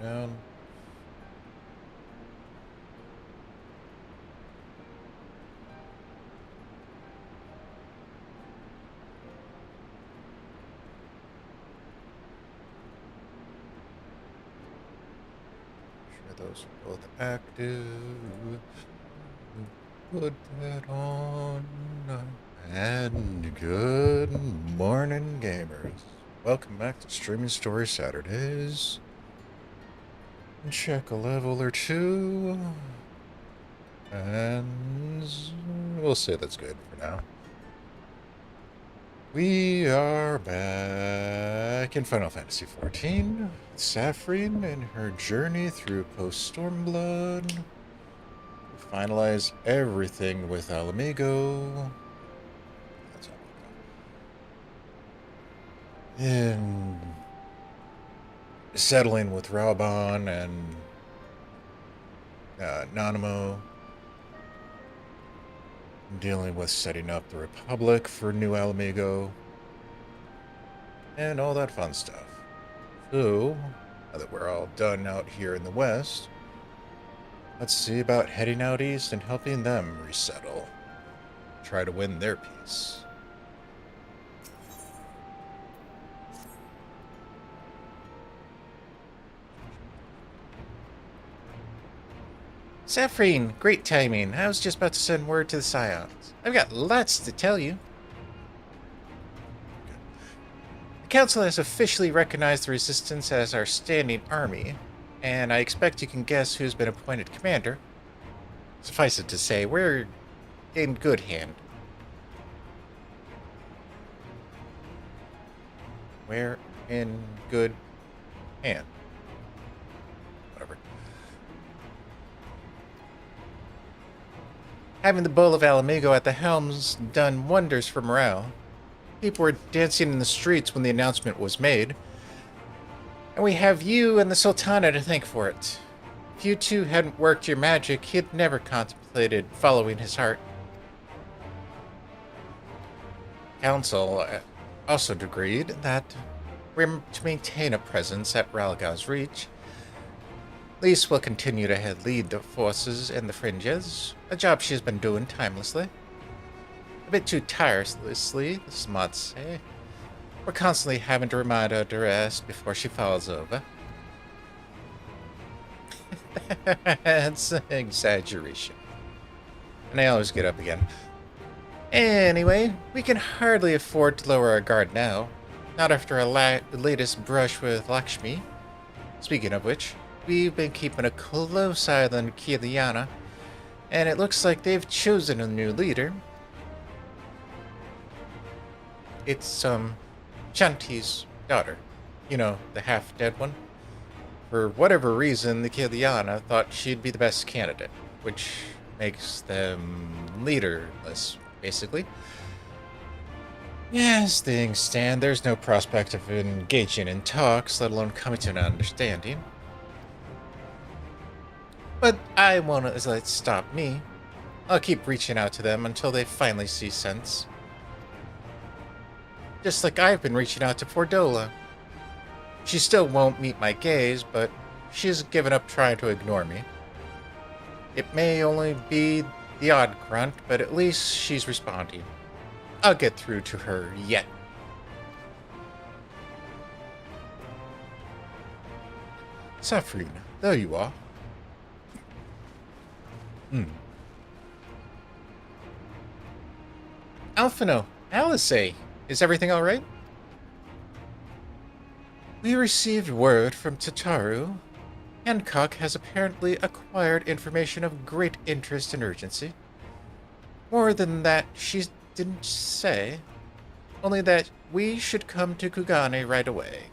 down. Sure those are both active. Put that on. And good morning, gamers. Welcome back to Streaming Story Saturdays. Check a level or two. And we'll say that's good for now. We are back in Final Fantasy XIV. Saphrine and her journey through Post-Stormblood. Finalize everything with Alamigo. That's Alamigo. And settling with Raubon and Nanamo. Dealing with setting up the Republic for New Alamigo. And all that fun stuff. So, now that we're all done out here in the west, let's see about heading out east and helping them resettle. Try to win their peace. Saphrine, great timing. I was just about to send word to the Scions. I've got lots to tell you. The Council has officially recognized the Resistance as our standing army, and I expect you can guess who's been appointed commander. Suffice it to say, we're in good hand. We're in good hand. Whatever. Having the Bull of Alamigo at the helm's done wonders for morale. People were dancing in the streets when the announcement was made. And we have you and the Sultana to thank for it. If you two hadn't worked your magic, he'd never contemplated following his heart. Council also agreed that we're to maintain a presence at Ralga's Reach. Lise will continue to lead the forces in the fringes, a job she's been doing timelessly. A bit too tirelessly, some might say. We're constantly having to remind her to rest before she falls over. That's an exaggeration. And I always get up again. Anyway, we can hardly afford to lower our guard now. Not after the latest brush with Lakshmi. Speaking of which, we've been keeping a close eye on Kiliana, and it looks like they've chosen a new leader. It's, Shanti's daughter. You know, the half-dead one. For whatever reason, the Kiliana thought she'd be the best candidate, which makes them leaderless, basically. As things stand, there's no prospect of engaging in talks, let alone coming to an understanding. But I won't let it stop me. I'll keep reaching out to them until they finally see sense. Just like I've been reaching out to Fordola. She still won't meet my gaze, but she's given up trying to ignore me. It may only be the odd grunt, but at least she's responding. I'll get through to her yet. Saphrine, there you are. Alphino, Alice, is everything all right? We received word from Tataru. Hancock has apparently acquired information of great interest and urgency. More than that, she didn't say. Only that we should come to Kugane right away.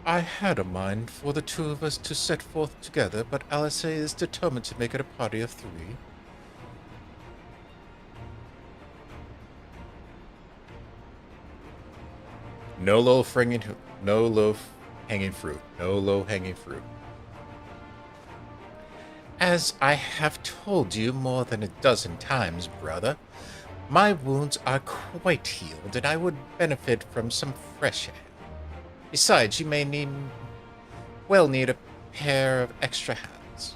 I had a mind for the two of us to set forth together, but Alice is determined to make it a party of three. No low hanging fruit. No low hanging fruit. As I have told you more than a dozen times, brother, my wounds are quite healed, and I would benefit from some fresh air. Besides, you may need we'll need a pair of extra hands.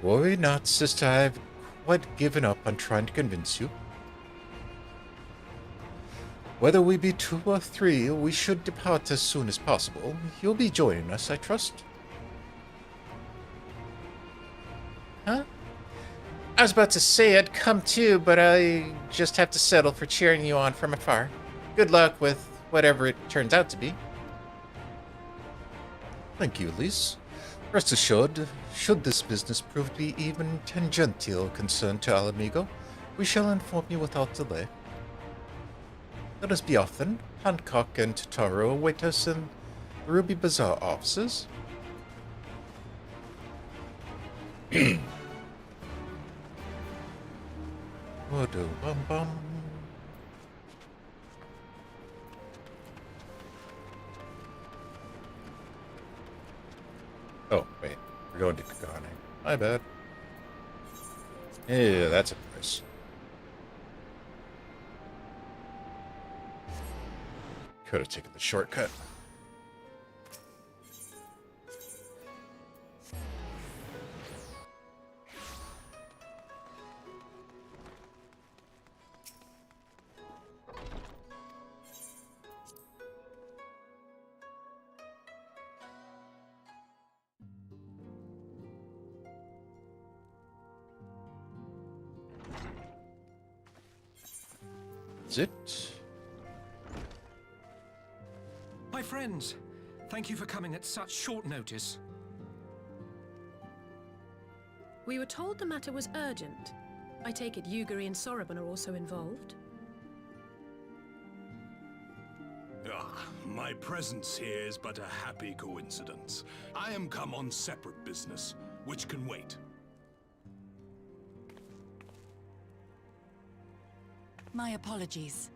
Worry not, sister. I've quite given up on trying to convince you. Whether we be 2 or 3, we should depart as soon as possible. You'll be joining us, I trust. Huh? I was about to say I'd come too, but I just have to settle for cheering you on from afar. Good luck with whatever it turns out to be. Thank you, Elise. Rest assured, should this business prove to be even tangential concern to Alamigo, we shall inform you without delay. Let us be off then. Hancock and Totaro await us in the Ruby Bazaar offices. Bum. Oh, wait. We're going to Kagane. My bad. Yeah, that's a price. Could have taken the shortcut. Is it? My friends, thank you for coming at such short notice. We were told the matter was urgent. I take it Yugiri and Soroban are also involved? My presence here is but a happy coincidence. I am come on separate business, which can wait. My apologies.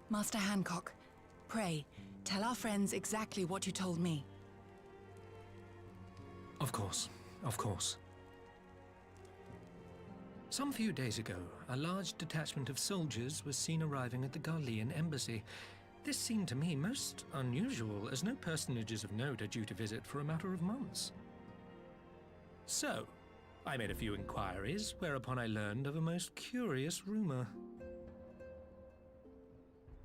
Master Hancock, pray, tell our friends exactly what you told me. Of course, of course. Some few days ago, a large detachment of soldiers was seen arriving at the Garlean embassy. This seemed to me most unusual, as no personages of note are due to visit for a matter of months. So, I made a few inquiries, whereupon I learned of a most curious rumor.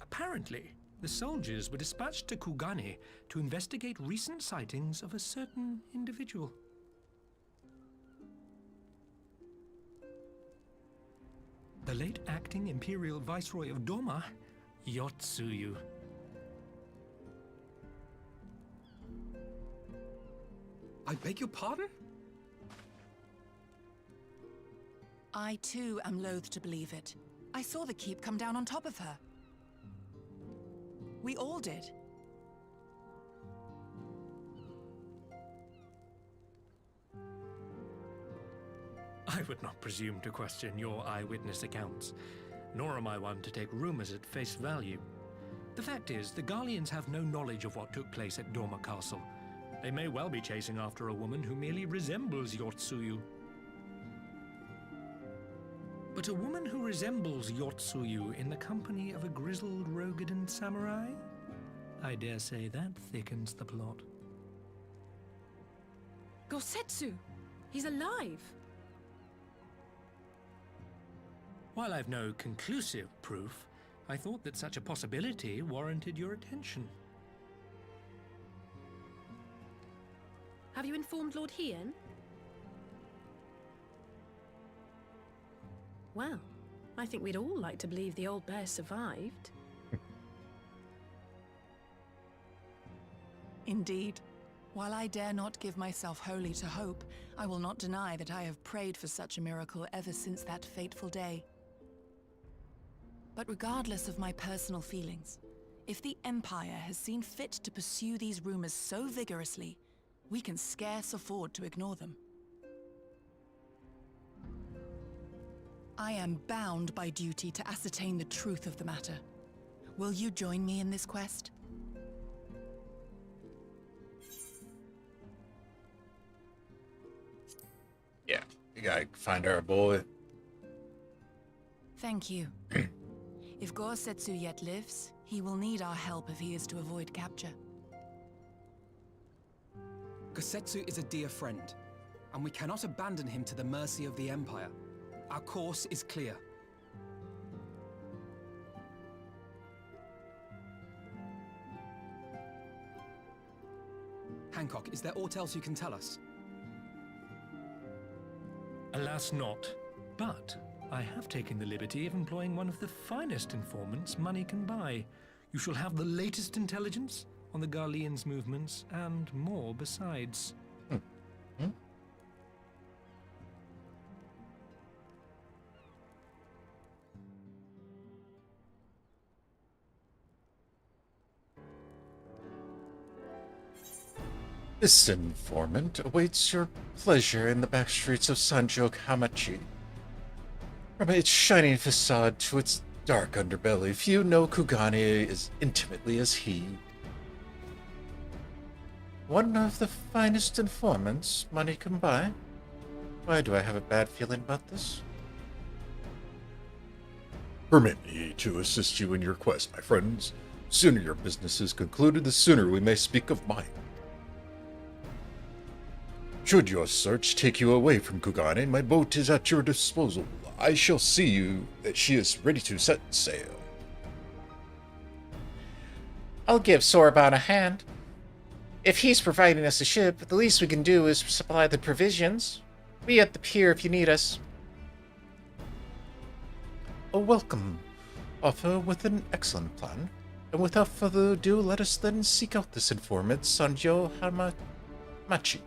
Apparently, the soldiers were dispatched to Kugane to investigate recent sightings of a certain individual. The late acting Imperial Viceroy of Doma, Yotsuyu. I beg your pardon? I too am loath to believe it. I saw the keep come down on top of her. We all did. I would not presume to question your eyewitness accounts, nor am I one to take rumors at face value. The fact is, the Garleans have no knowledge of what took place at Doma Castle. They may well be chasing after a woman who merely resembles Yotsuyu. But a woman who resembles Yotsuyu in the company of a grizzled Rogadan samurai? I dare say that thickens the plot. Gosetsu! He's alive! While I've no conclusive proof, I thought that such a possibility warranted your attention. Have you informed Lord Hien? Well, I think we'd all like to believe the old bear survived. Indeed. While I dare not give myself wholly to hope, I will not deny that I have prayed for such a miracle ever since that fateful day. But regardless of my personal feelings, if the Empire has seen fit to pursue these rumors so vigorously, we can scarce afford to ignore them. I am bound by duty to ascertain the truth of the matter. Will you join me in this quest? Yeah, you gotta find our boy. Thank you. If Gorsetsu yet lives, he will need our help if he is to avoid capture. Gosetsu is a dear friend, and we cannot abandon him to the mercy of the Empire. Our course is clear. Hancock, is there aught else you can tell us? Alas not. But I have taken the liberty of employing one of the finest informants money can buy. You shall have the latest intelligence on the Garlean's movements, and more besides. This informant awaits your pleasure in the back streets of Sanjo Hamachi. From its shining facade to its dark underbelly, few know Kugane as intimately as he. One of the finest informants money can buy? Why do I have a bad feeling about this? Permit me to assist you in your quest, my friends. The sooner your business is concluded, the sooner we may speak of mine. Should your search take you away from Kugane, my boat is at your disposal. I shall see you that she is ready to set sail. I'll give Soraban a hand. If he's providing us a ship, the least we can do is supply the provisions. Be at the pier if you need us. A welcome offer with an excellent plan. And without further ado, let us then seek out this informant, Sanjo Hamachi.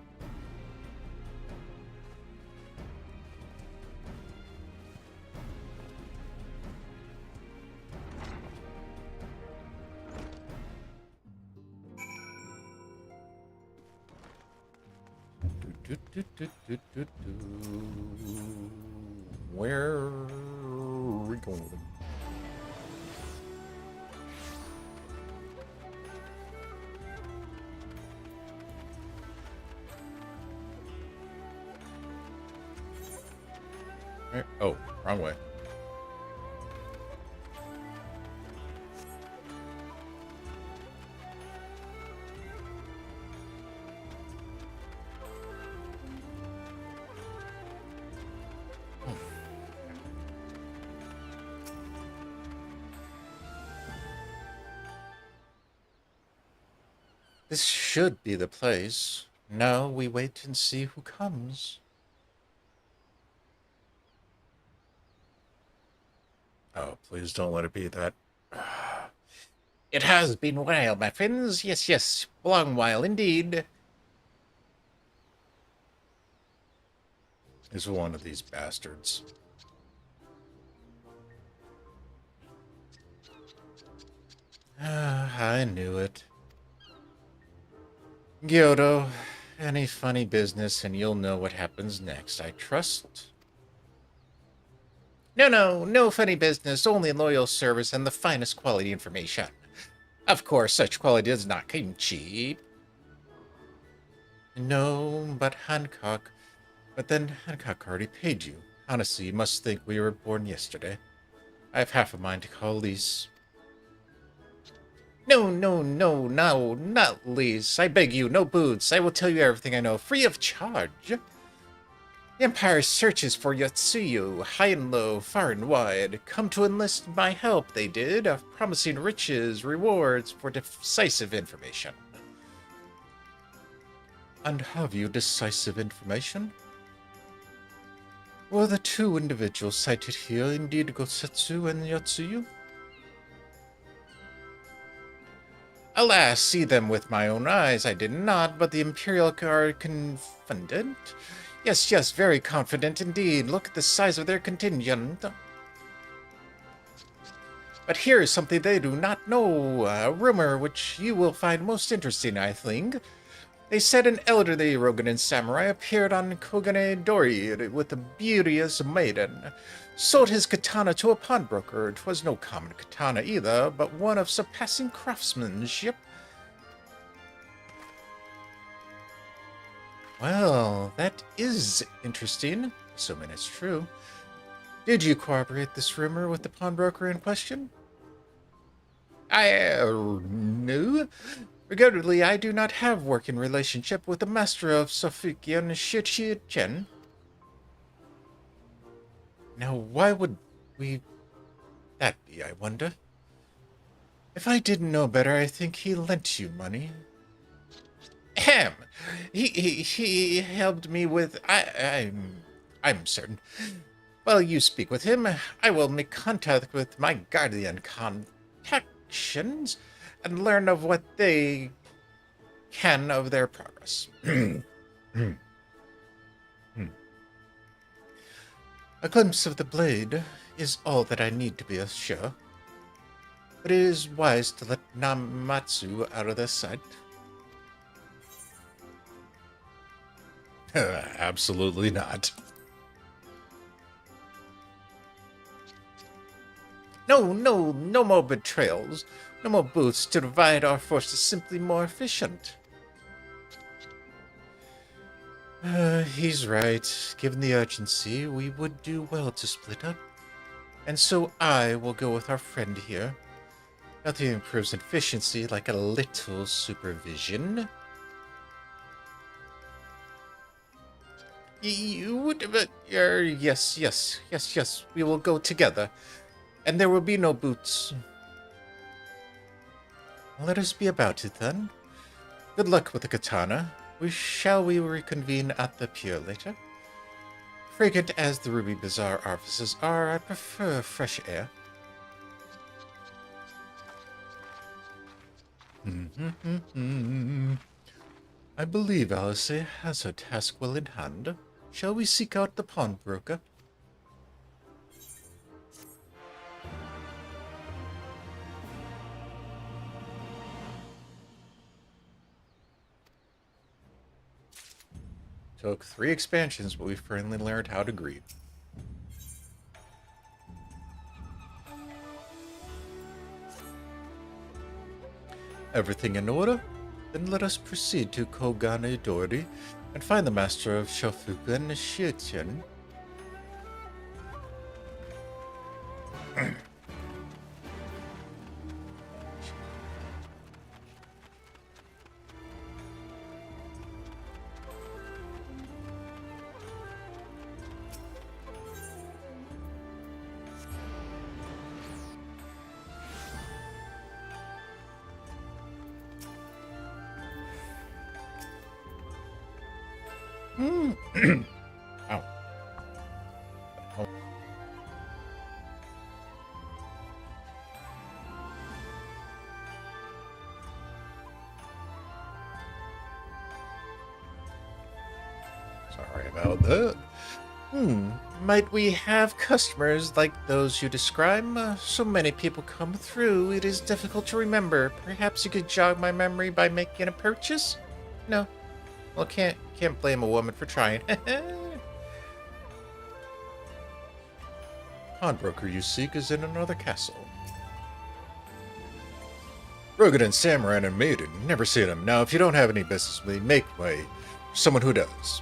Where are we going? Oh, wrong way. This should be the place. Now we wait and see who comes. Oh, please don't let it be that. It has been a while, my friends. Yes, yes, a long while indeed. Is one of these bastards. I knew it. Gyoto, any funny business and you'll know what happens next, I trust. No funny business, only loyal service and the finest quality information. Of course, such quality does not come cheap. No, but Hancock. But then Hancock already paid you. Honestly, you must think we were born yesterday. I have half a mind to call Lise. No, not Lise. I beg you, no boots. I will tell you everything I know, free of charge. The Empire searches for Yotsuyu, high and low, far and wide. Come to enlist my help, they did, promising riches, rewards for decisive information. And have you decisive information? Were the two individuals cited here indeed Gosetsu and Yotsuyu? Alas, see them with my own eyes I did not, but the Imperial are confident. Yes, very confident indeed. Look at the size of their contingent. But here is something they do not know, a rumor which you will find most interesting, I think. They said an elderly Roganin samurai appeared on Kogane Dori with a beauteous maiden. Sold his katana to a pawnbroker. 'Twas no common katana either, but one of surpassing craftsmanship. Well, that is interesting, assuming it's true. Did you corroborate this rumor with the pawnbroker in question? No. Regrettably, I do not have working relationship with the master of Sophikian Shichichen. Now, why would that be, I wonder? If I didn't know better, I think he lent you money. Ahem. He helped me with... I'm certain. While you speak with him, I will make contact with my guardian contactions and learn of what they can of their progress. A glimpse of the blade is all that I need to be sure. But it is wise to let Namatsu out of their sight. Absolutely not. No more betrayals. No more booths to divide our forces, simply more efficient. He's right. Given the urgency, we would do well to split up. And so I will go with our friend here. Nothing improves efficiency like a little supervision. Yes, we will go together. And there will be no boots. Let us be about it then. Good luck with the katana. Shall we reconvene at the pier later? Fragrant as the Ruby Bazaar offices are, I prefer fresh air. I believe Alice has her task well in hand. Shall we seek out the pawnbroker? Took 3 expansions, but we finally learned how to greet. Everything in order? Then let us proceed to Kogane Dori and find the master of Shofukan Shichen. Ow. Sorry about that. Might we have customers like those you describe? So many people come through, it is difficult to remember. Perhaps you could jog my memory by making a purchase? No. Well, can't blame a woman for trying. Pawnbroker you seek is in another castle. Rugged and Samurai and Maiden, never seen him. Now, if you don't have any business with me, make way for someone who does.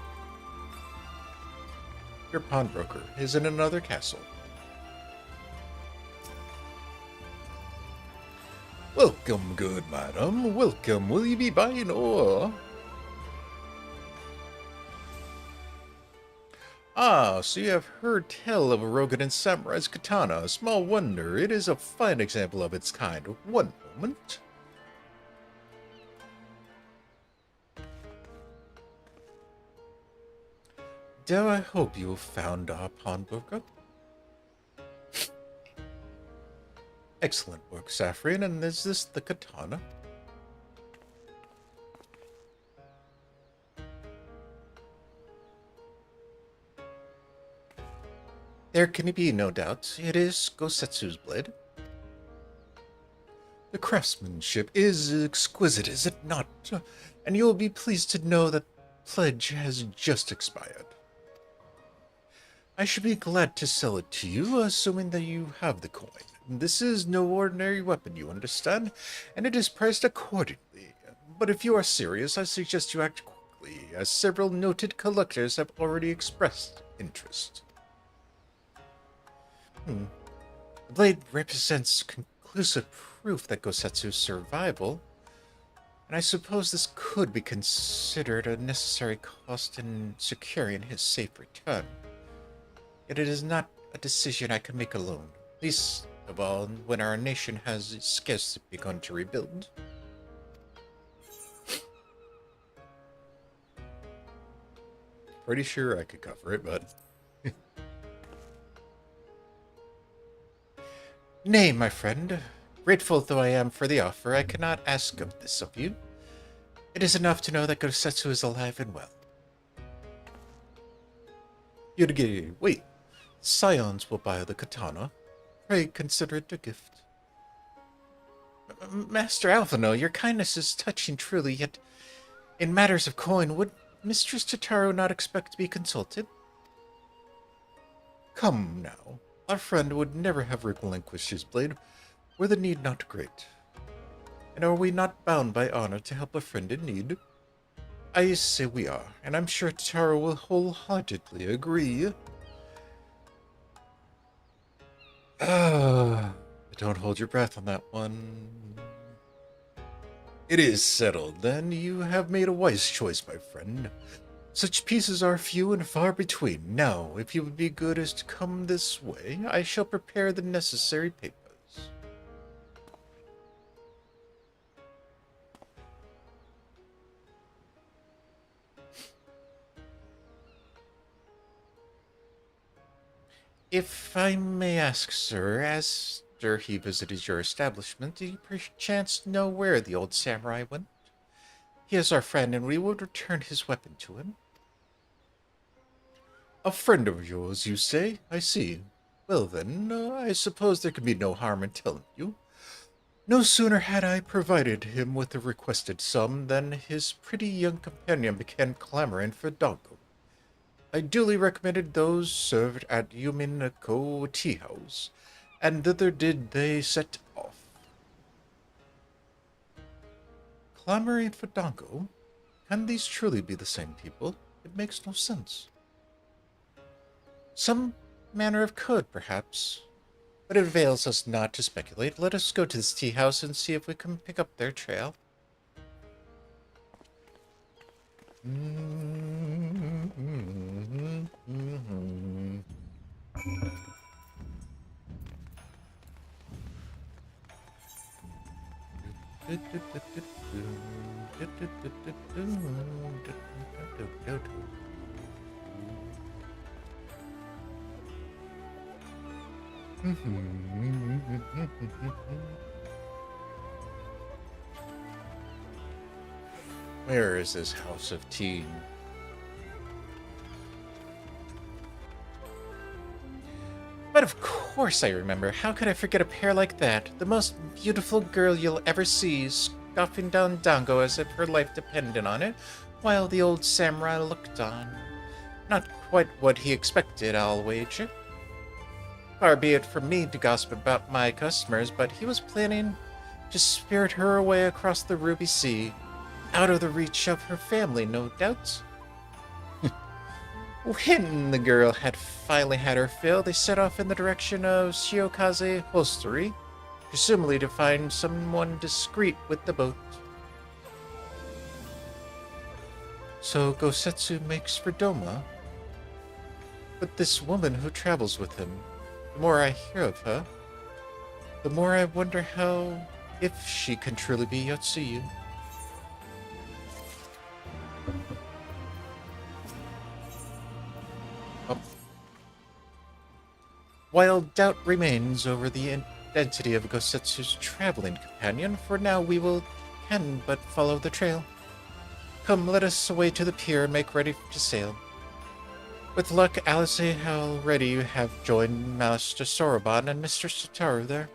Your pawnbroker is in another castle. Welcome, good madam. Welcome. Will you be buying ore? Ah, so you have heard tell of a Rogan Samurai's katana. Small wonder, it is a fine example of its kind. One moment. Dare I hope you have found our pawnbroker? Excellent work, Saphrine, and is this the katana? There can be no doubt. It is Gosetsu's blade. The craftsmanship is exquisite, is it not? And you will be pleased to know that pledge has just expired. I should be glad to sell it to you, assuming that you have the coin. This is no ordinary weapon, you understand, and it is priced accordingly. But if you are serious, I suggest you act quickly, as several noted collectors have already expressed interest. The blade represents conclusive proof that Gosetsu's survival, and I suppose this could be considered a necessary cost in securing his safe return. Yet it is not a decision I can make alone, least of all when our nation has scarcely begun to rebuild. Pretty sure I could cover it, but... Nay, my friend, grateful though I am for the offer, I cannot ask of this of you. It is enough to know that Gosetsu is alive and well. Yurigiri, wait. Scions will buy the katana. Pray consider it a gift. Master Alphino, your kindness is touching truly, yet in matters of coin, would Mistress Totaro not expect to be consulted? Come now. Our friend would never have relinquished his blade were the need not great. And are we not bound by honor to help a friend in need? I say we are, and I'm sure Totaro will wholeheartedly agree. Don't hold your breath on that one. It is settled, then. You have made a wise choice, my friend. Such pieces are few and far between. Now, if you would be good as to come this way, I shall prepare the necessary papers. If I may ask, sir, after he visited your establishment, do you perchance know where the old samurai went? He is our friend, and we would return his weapon to him. A friend of yours, you say? I see. Well then, I suppose there can be no harm in telling you. No sooner had I provided him with the requested sum than his pretty young companion began clamoring for dango. I duly recommended those served at Yuminako Tea House, and thither did they set off. Clamoring for dango? Can these truly be the same people? It makes no sense. Some manner of code, perhaps. But it avails us not to speculate. Let us go to this tea house and see if we can pick up their trail. Where is this house of tea? But of course I remember. How could I forget a pair like that? The most beautiful girl you'll ever see, scoffing down dango as if her life depended on it, while the old samurai looked on. Not quite what he expected, I'll wager. Far be it from me to gossip about my customers, but he was planning to spirit her away across the Ruby Sea, out of the reach of her family, no doubt. When the girl had finally had her fill, they set off in the direction of Shiokaze Hostelry, presumably to find someone discreet with the boat. So Gosetsu makes for Doma? But this woman who travels with him, the more I hear of her, the more I wonder if she can truly be Yotsuyu. While doubt remains over the identity of Gosetsu's traveling companion, for now we can but follow the trail. Come, let us away to the pier and make ready to sail. With luck, Alice already have joined Master Soroban and Mr. Satoru there.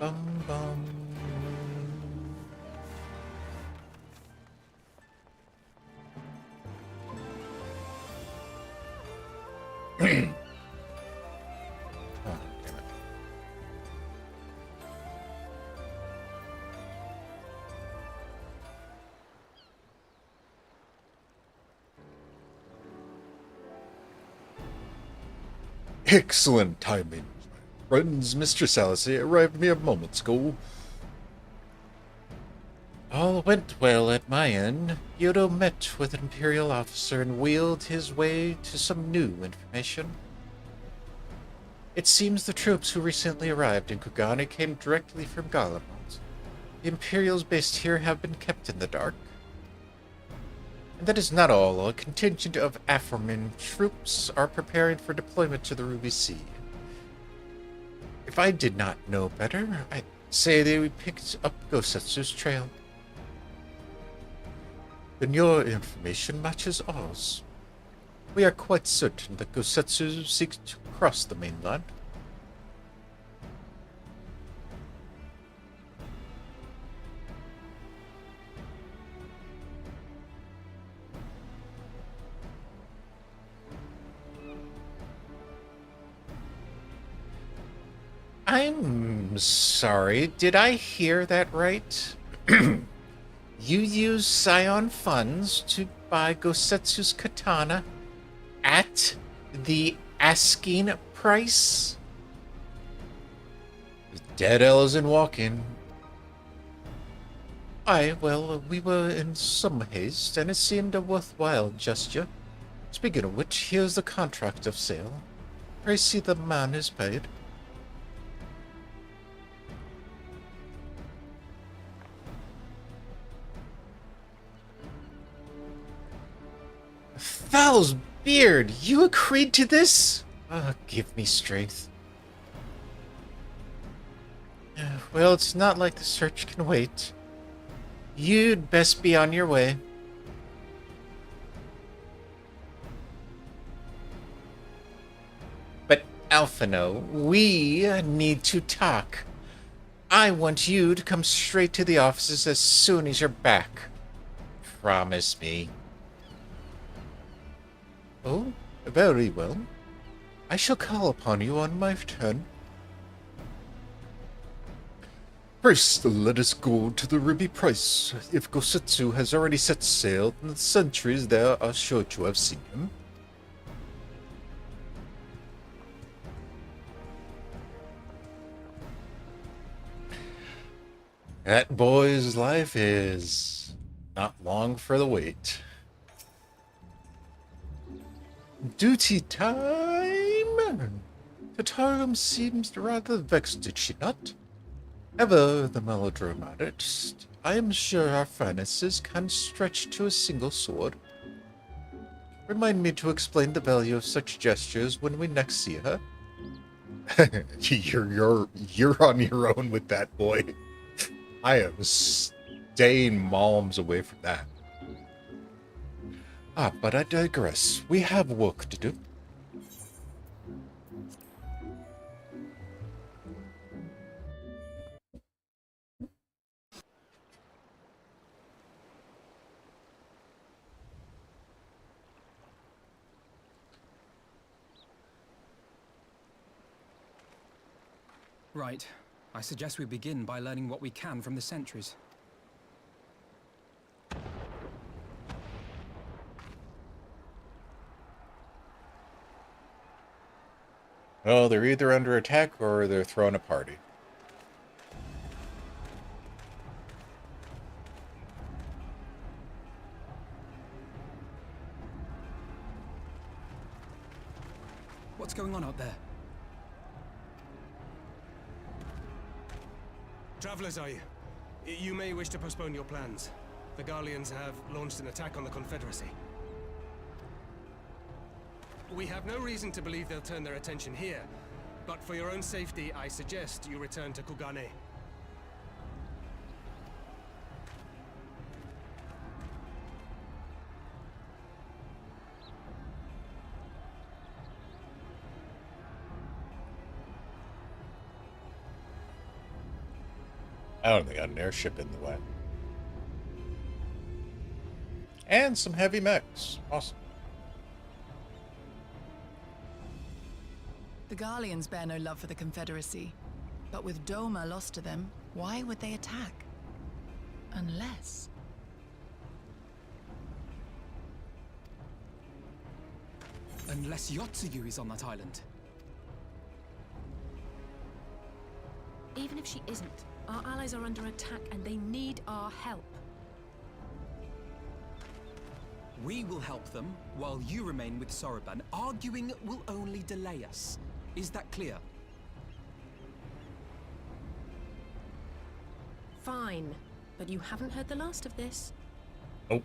Bum bum. Oh, damn it. Excellent timing, my friends. Mistress Alice arrived mere moments ago. All went well at my end. Yodo met with an Imperial officer and wheeled his way to some new information. It seems the troops who recently arrived in Kugane came directly from Galamont. The Imperials based here have been kept in the dark. And that is not all. A contingent of aforementioned troops are preparing for deployment to the Ruby Sea. If I did not know better, I'd say they picked up Gosetsu's trail. Then your information matches ours. We are quite certain that Gosetsu seeks to cross the mainland. I'm sorry, did I hear that right? You use Scion funds to buy Gosetsu's katana at the asking price? Dead isn't walking. Well, we were in some haste, and it seemed a worthwhile gesture. Speaking of which, here's the contract of sale. Pray see the man is paid. Thal's beard, you agreed to this? Give me strength. Well, it's not like the search can wait. You'd best be on your way. But, Alphino, we need to talk. I want you to come straight to the offices as soon as you're back. Promise me. Oh, very well. I shall call upon you on my return. First, let us go to the Ruby Price. If Gosetsu has already set sail, then the sentries there are sure to have seen him. That boy's life is not long for the wait. Duty time? Tatarum seems rather vexed, did she not? Ever the melodramatist, I am sure our finances can stretch to a single sword. Remind me to explain the value of such gestures when we next see her. You're on your own with that, boy. I am staying malms away from that. But I digress. We have work to do. Right. I suggest we begin by learning what we can from the sentries. Well, they're either under attack or they're throwing a party. What's going on out there? Travelers, are you? You may wish to postpone your plans. The Garleans have launched an attack on the Confederacy. We have no reason to believe they'll turn their attention here, but for your own safety, I suggest you return to Kugane. Oh, they got an airship in the way. And some heavy mechs. Awesome. The Garleans bear no love for the Confederacy. But with Doma lost to them, why would they attack? Unless... Unless Yotsuyu is on that island. Even if she isn't, our allies are under attack and they need our help. We will help them, while you remain with Soroban. Arguing will only delay us. Is that clear? Fine, but you haven't heard the last of this. Oh,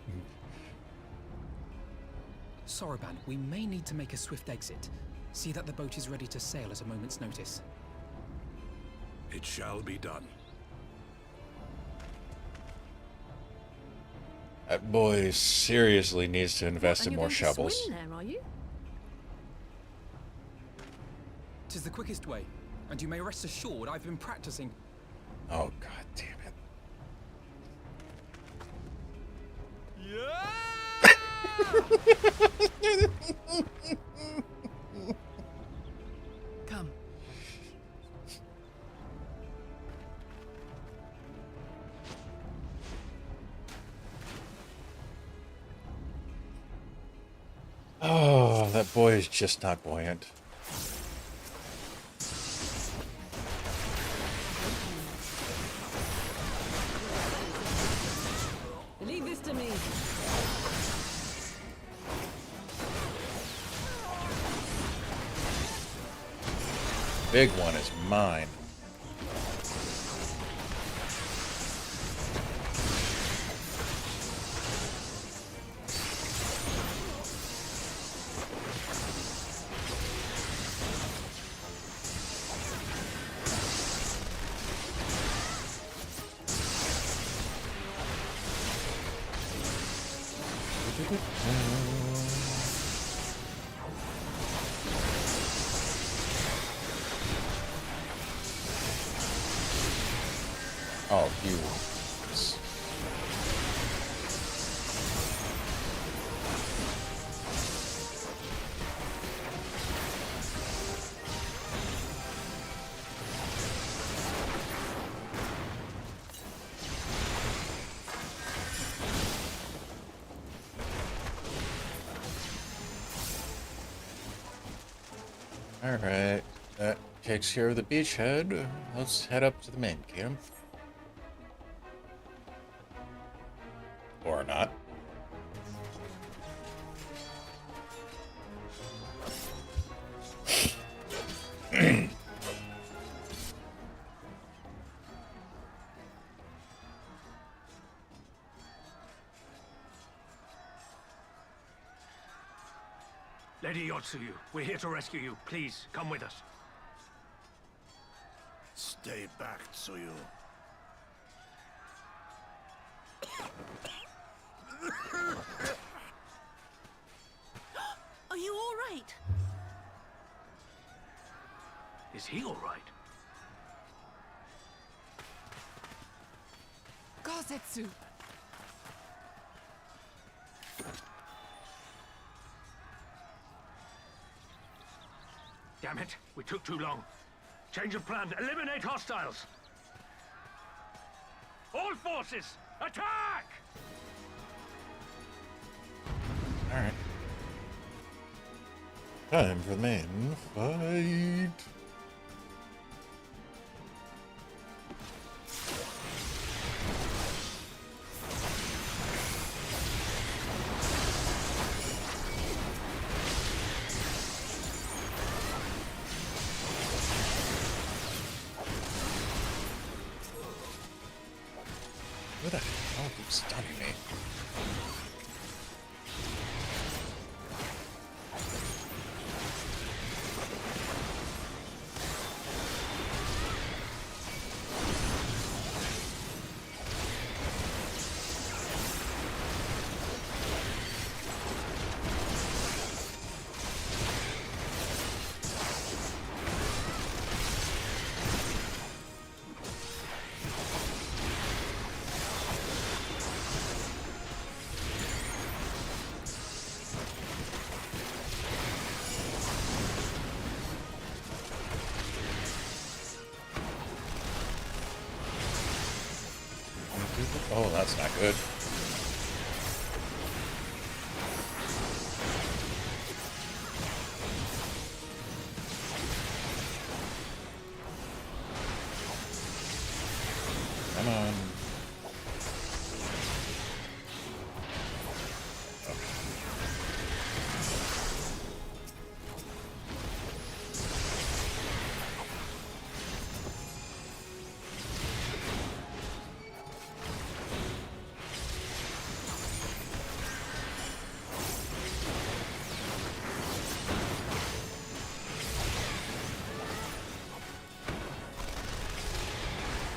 Soroban, we may need to make a swift exit. See that the boat is ready to sail at a moment's notice. It shall be done. that boy seriously needs to invest in more shovels. Swim there, are you? Tis the quickest way, and you may rest assured I've been practicing. Oh, god damn it. Come. Oh, that boy is just not buoyant. Leave this to me. Big one is mine. Oh, you. Alright, that takes care of the beachhead. Let's head up to the main camp. Or not. Lady Yotsuyu, we're here to rescue you. Please, come with us. Stay back, Tsuyu. Are you all right? Is he all right? Gozetsu! Damn it, we took too long. Change of plan. Eliminate hostiles. All forces, attack! Alright. Time for the main fight. Who the hell keeps stunning me? Oh, that's not good.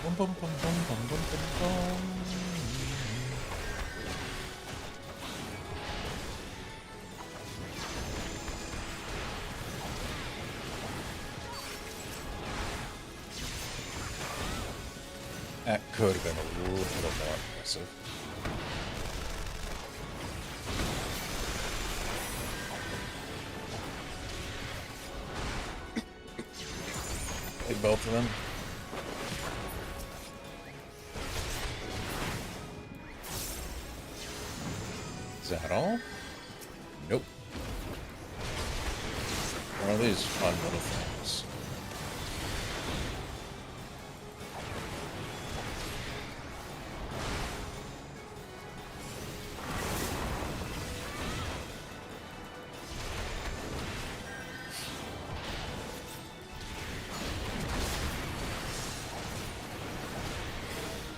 Bum, bum, bum, bum, bum, bum, bum, bum. That could have been a little more impressive. Hit both of them. Is that all? Nope. One of these fun little things.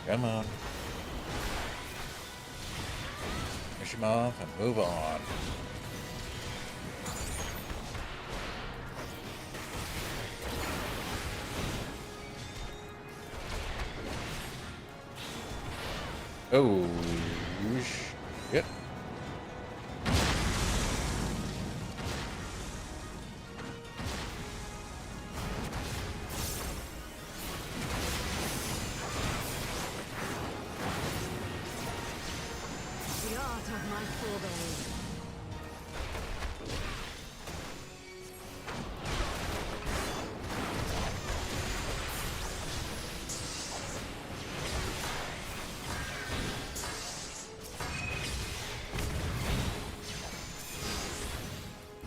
Come on. Finish him off and move on. Oh, shit. The art of my forebears.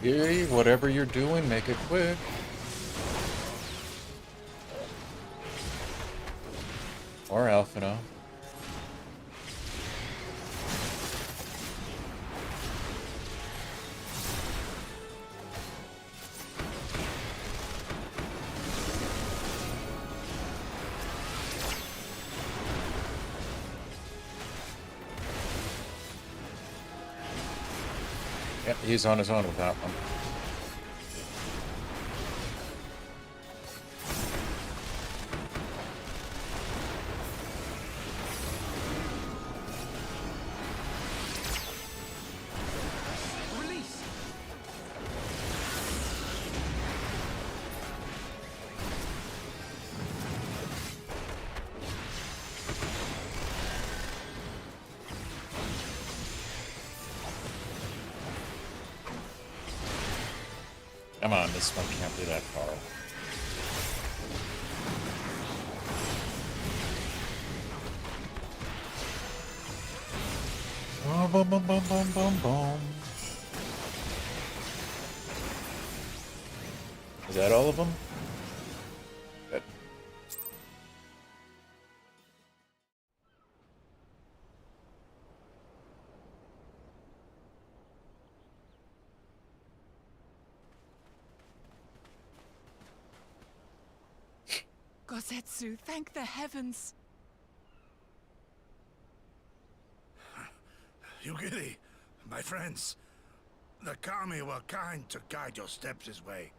Yay, whatever you're doing, make it quick. Or Alphino. Yep, he's on his own with that one. Release! Come on, this one can't be that far. Oh, boom, boom, boom, boom, boom, boom. Is that all of them? Good. Gosetsu, thank the heavens. Yugiri, my friends, the Kami were kind to guide your steps this way.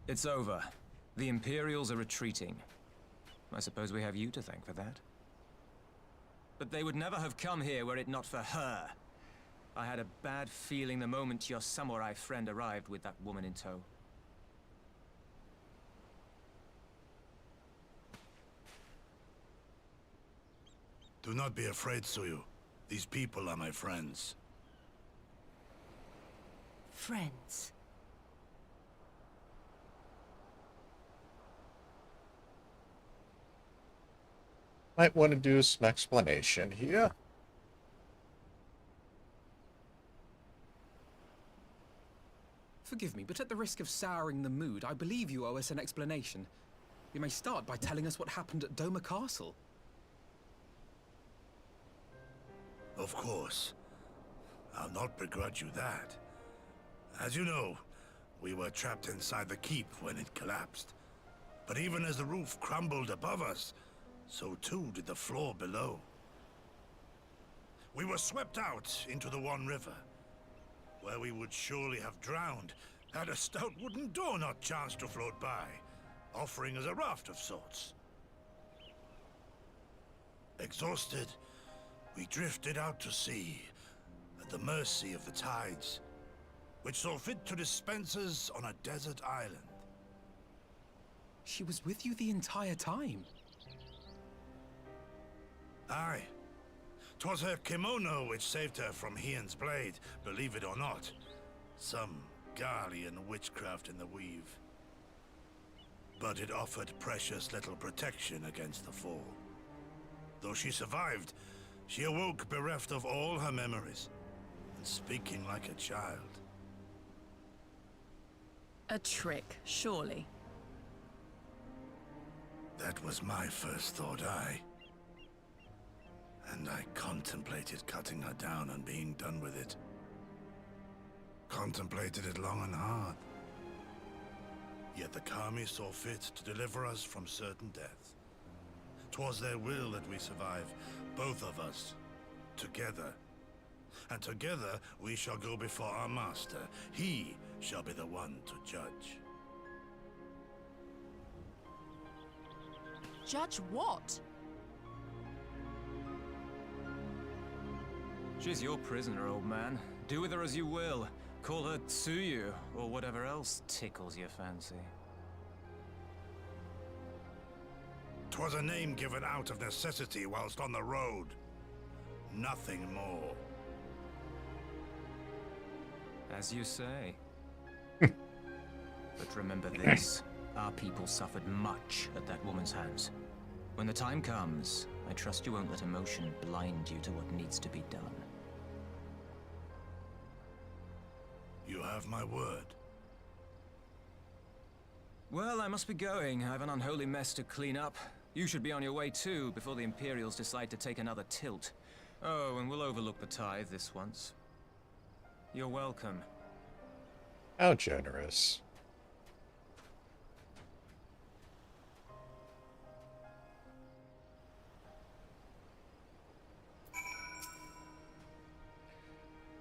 It's over. The Imperials are retreating. I suppose we have you to thank for that. But they would never have come here were it not for her. I had a bad feeling the moment your samurai friend arrived with that woman in tow. Do not be afraid, Suyu. These people are my friends. Friends. Might want to do some explanation here. Forgive me, but at the risk of souring the mood, I believe you owe us an explanation. You may start by telling us what happened at Doma Castle. Of course. I'll not begrudge you that. As you know, we were trapped inside the keep when it collapsed. But even as the roof crumbled above us, so too did the floor below. We were swept out into the One River, where we would surely have drowned had a stout wooden door not chance to float by, offering us a raft of sorts. Exhausted, we drifted out to sea, at the mercy of the tides, which saw fit to dispense us on a desert island. She was with you the entire time? Aye. 'Twas her kimono which saved her from Hien's blade, believe it or not. Some Garlean witchcraft in the weave. But it offered precious little protection against the fall. Though she survived, she awoke bereft of all her memories, and speaking like a child. A trick, surely. That was my first thought, and I contemplated cutting her down and being done with it. Contemplated it long and hard. Yet the Kami saw fit to deliver us from certain death. 'Twas their will that we survive, both of us, together. And together we shall go before our master. He shall be the one to judge. Judge what? She's your prisoner, old man. Do with her as you will. Call her Tsuyu, or whatever else tickles your fancy. 'Twas a name given out of necessity whilst on the road. Nothing more. As you say. But remember this. Our people suffered much at that woman's hands. When the time comes, I trust you won't let emotion blind you to what needs to be done. You have my word. Well, I must be going. I have an unholy mess to clean up. You should be on your way too, before the Imperials decide to take another tilt. Oh, and we'll overlook the tithe this once. You're welcome. How generous.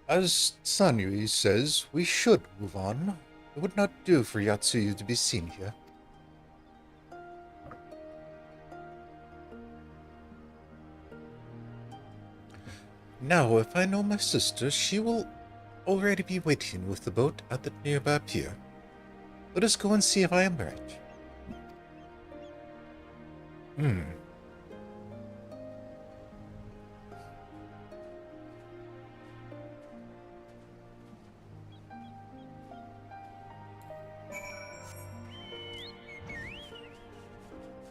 As Sanyui says, we should move on. It would not do for Yatsuyu to be seen here. Now, if I know my sister, she will already be waiting with the boat at the nearby pier. Let us go and see if I am right.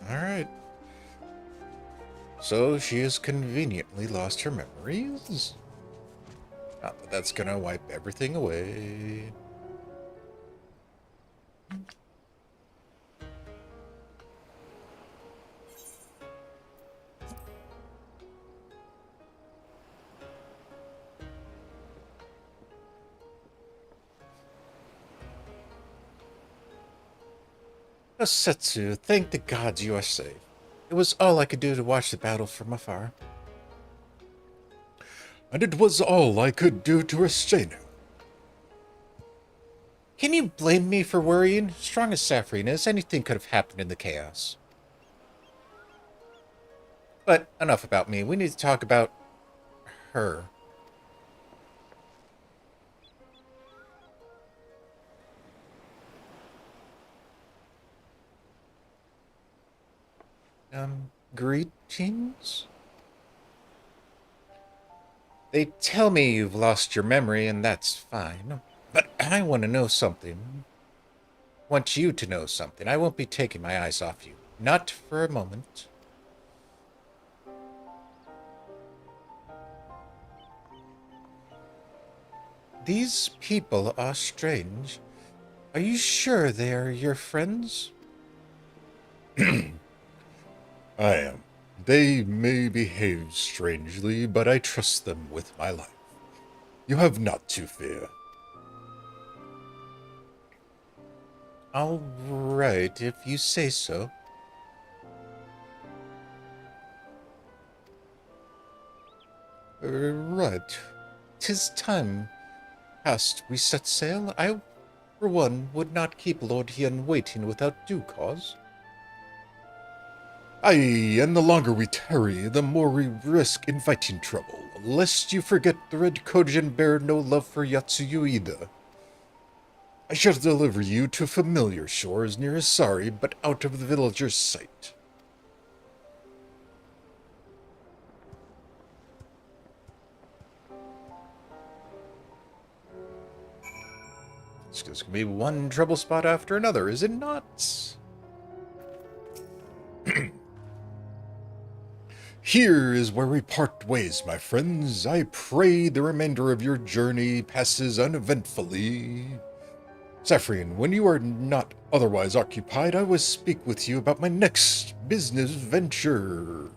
Alright. So she has conveniently lost her memories. Not that that's gonna wipe everything away. Setsu, thank the gods you are safe. It was all I could do to watch the battle from afar. And it was all I could do to restrain her. Can you blame me for worrying? Strong as Saphrine is, anything could have happened in the chaos. But enough about me. We need to talk about her. Greetings? They tell me you've lost your memory, and that's fine. But I want to know something. Want you to know something. I won't be taking my eyes off you. Not for a moment. These people are strange. Are you sure they are your friends? I am. They may behave strangely, but I trust them with my life. You have not to fear. All right, if you say so. Right. 'Tis time past we set sail. I for one, would not keep Lord Hien waiting without due cause. Aye, and the longer we tarry, the more we risk inviting trouble, lest you forget the Red Kojin bear no love for Yatsuyu either. I shall deliver you to familiar shores near Asari, but out of the villager's sight. It's just gonna be one trouble spot after another, is it not? Here is where we part ways, my friends. I pray the remainder of your journey passes uneventfully. Saphrine, when you are not otherwise occupied, I will speak with you about my next business venture.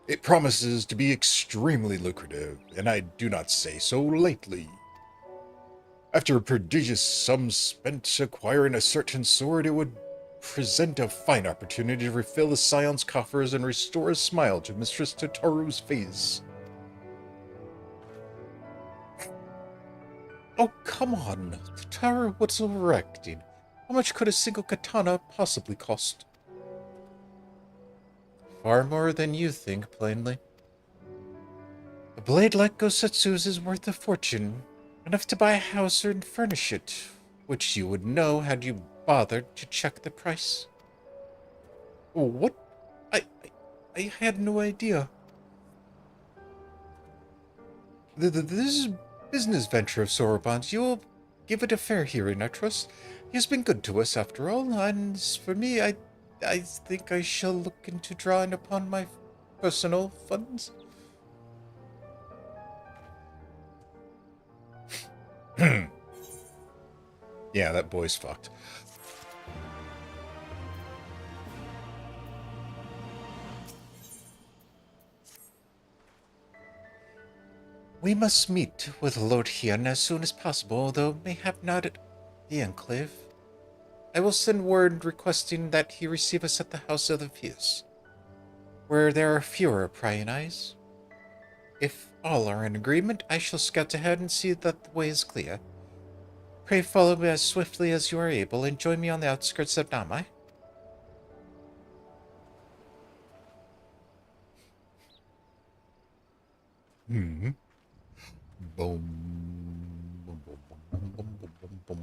It promises to be extremely lucrative, and I do not say so lightly. After a prodigious sum spent acquiring a certain sword, it would present a fine opportunity to refill the Scion's coffers and restore a smile to Mistress Totaru's face. Oh, come on. Totaru, what's overacting? How much could a single katana possibly cost? Far more than you think, plainly. A blade like Gosetsu's is worth a fortune, enough to buy a house and furnish it, which you would know had you bothered to check the price. Oh, what? I had no idea. This business venture of Soroban's, you will give it a fair hearing, I trust. He has been good to us, after all, and as for me, I think I shall look into drawing upon my personal funds. Yeah, that boy's fucked. We must meet with Lord Hien as soon as possible, though mayhap not at the Enclave. I will send word requesting that he receive us at the House of the Fierce, where there are fewer prying eyes. If all are in agreement, I shall scout ahead and see that the way is clear. Pray follow me as swiftly as you are able and join me on the outskirts of Namai. Boom. Boom, boom, boom, boom, boom, boom, boom.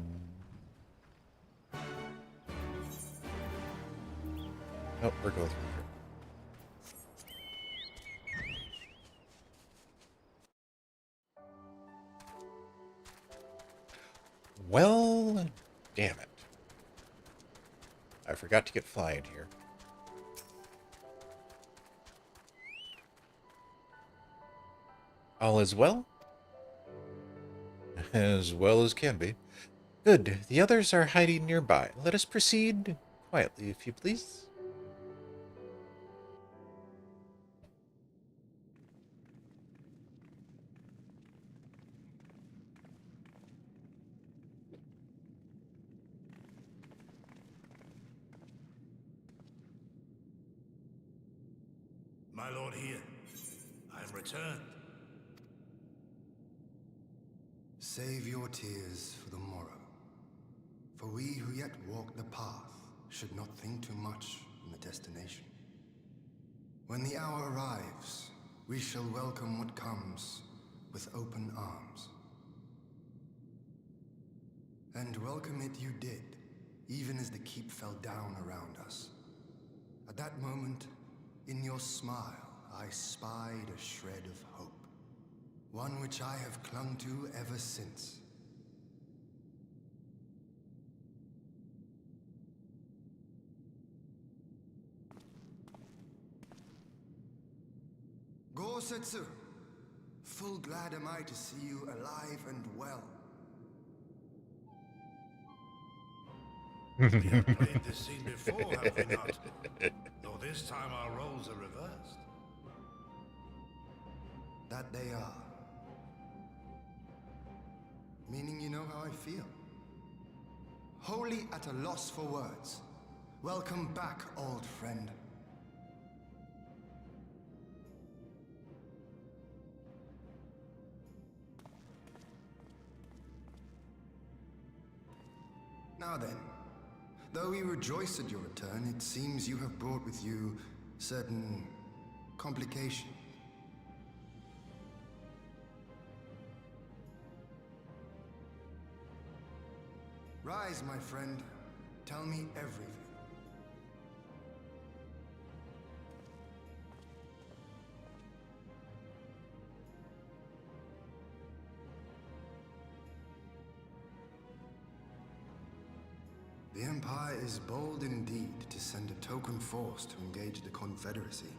Nope, we're going through here. Well, damn it. I forgot to get flying here. All is well? As well as can be. Good. The others are hiding nearby. Let us proceed quietly, if you please. My lord Hien, I am returned. Save your tears for the morrow. For we who yet walk the path should not think too much on the destination. When the hour arrives, we shall welcome what comes with open arms. And welcome it you did, even as the keep fell down around us. At that moment, in your smile, I spied a shred of hope. One which I have clung to ever since. Gosetsu, full glad am I to see you alive and well. We have played this scene before, have we not? Though this time our roles are reversed. That they are. Meaning you know how I feel. Wholly at a loss for words. Welcome back, old friend. Now then, though we rejoice at your return, it seems you have brought with you certain complications. Rise, my friend. Tell me everything. The Empire is bold indeed to send a token force to engage the Confederacy.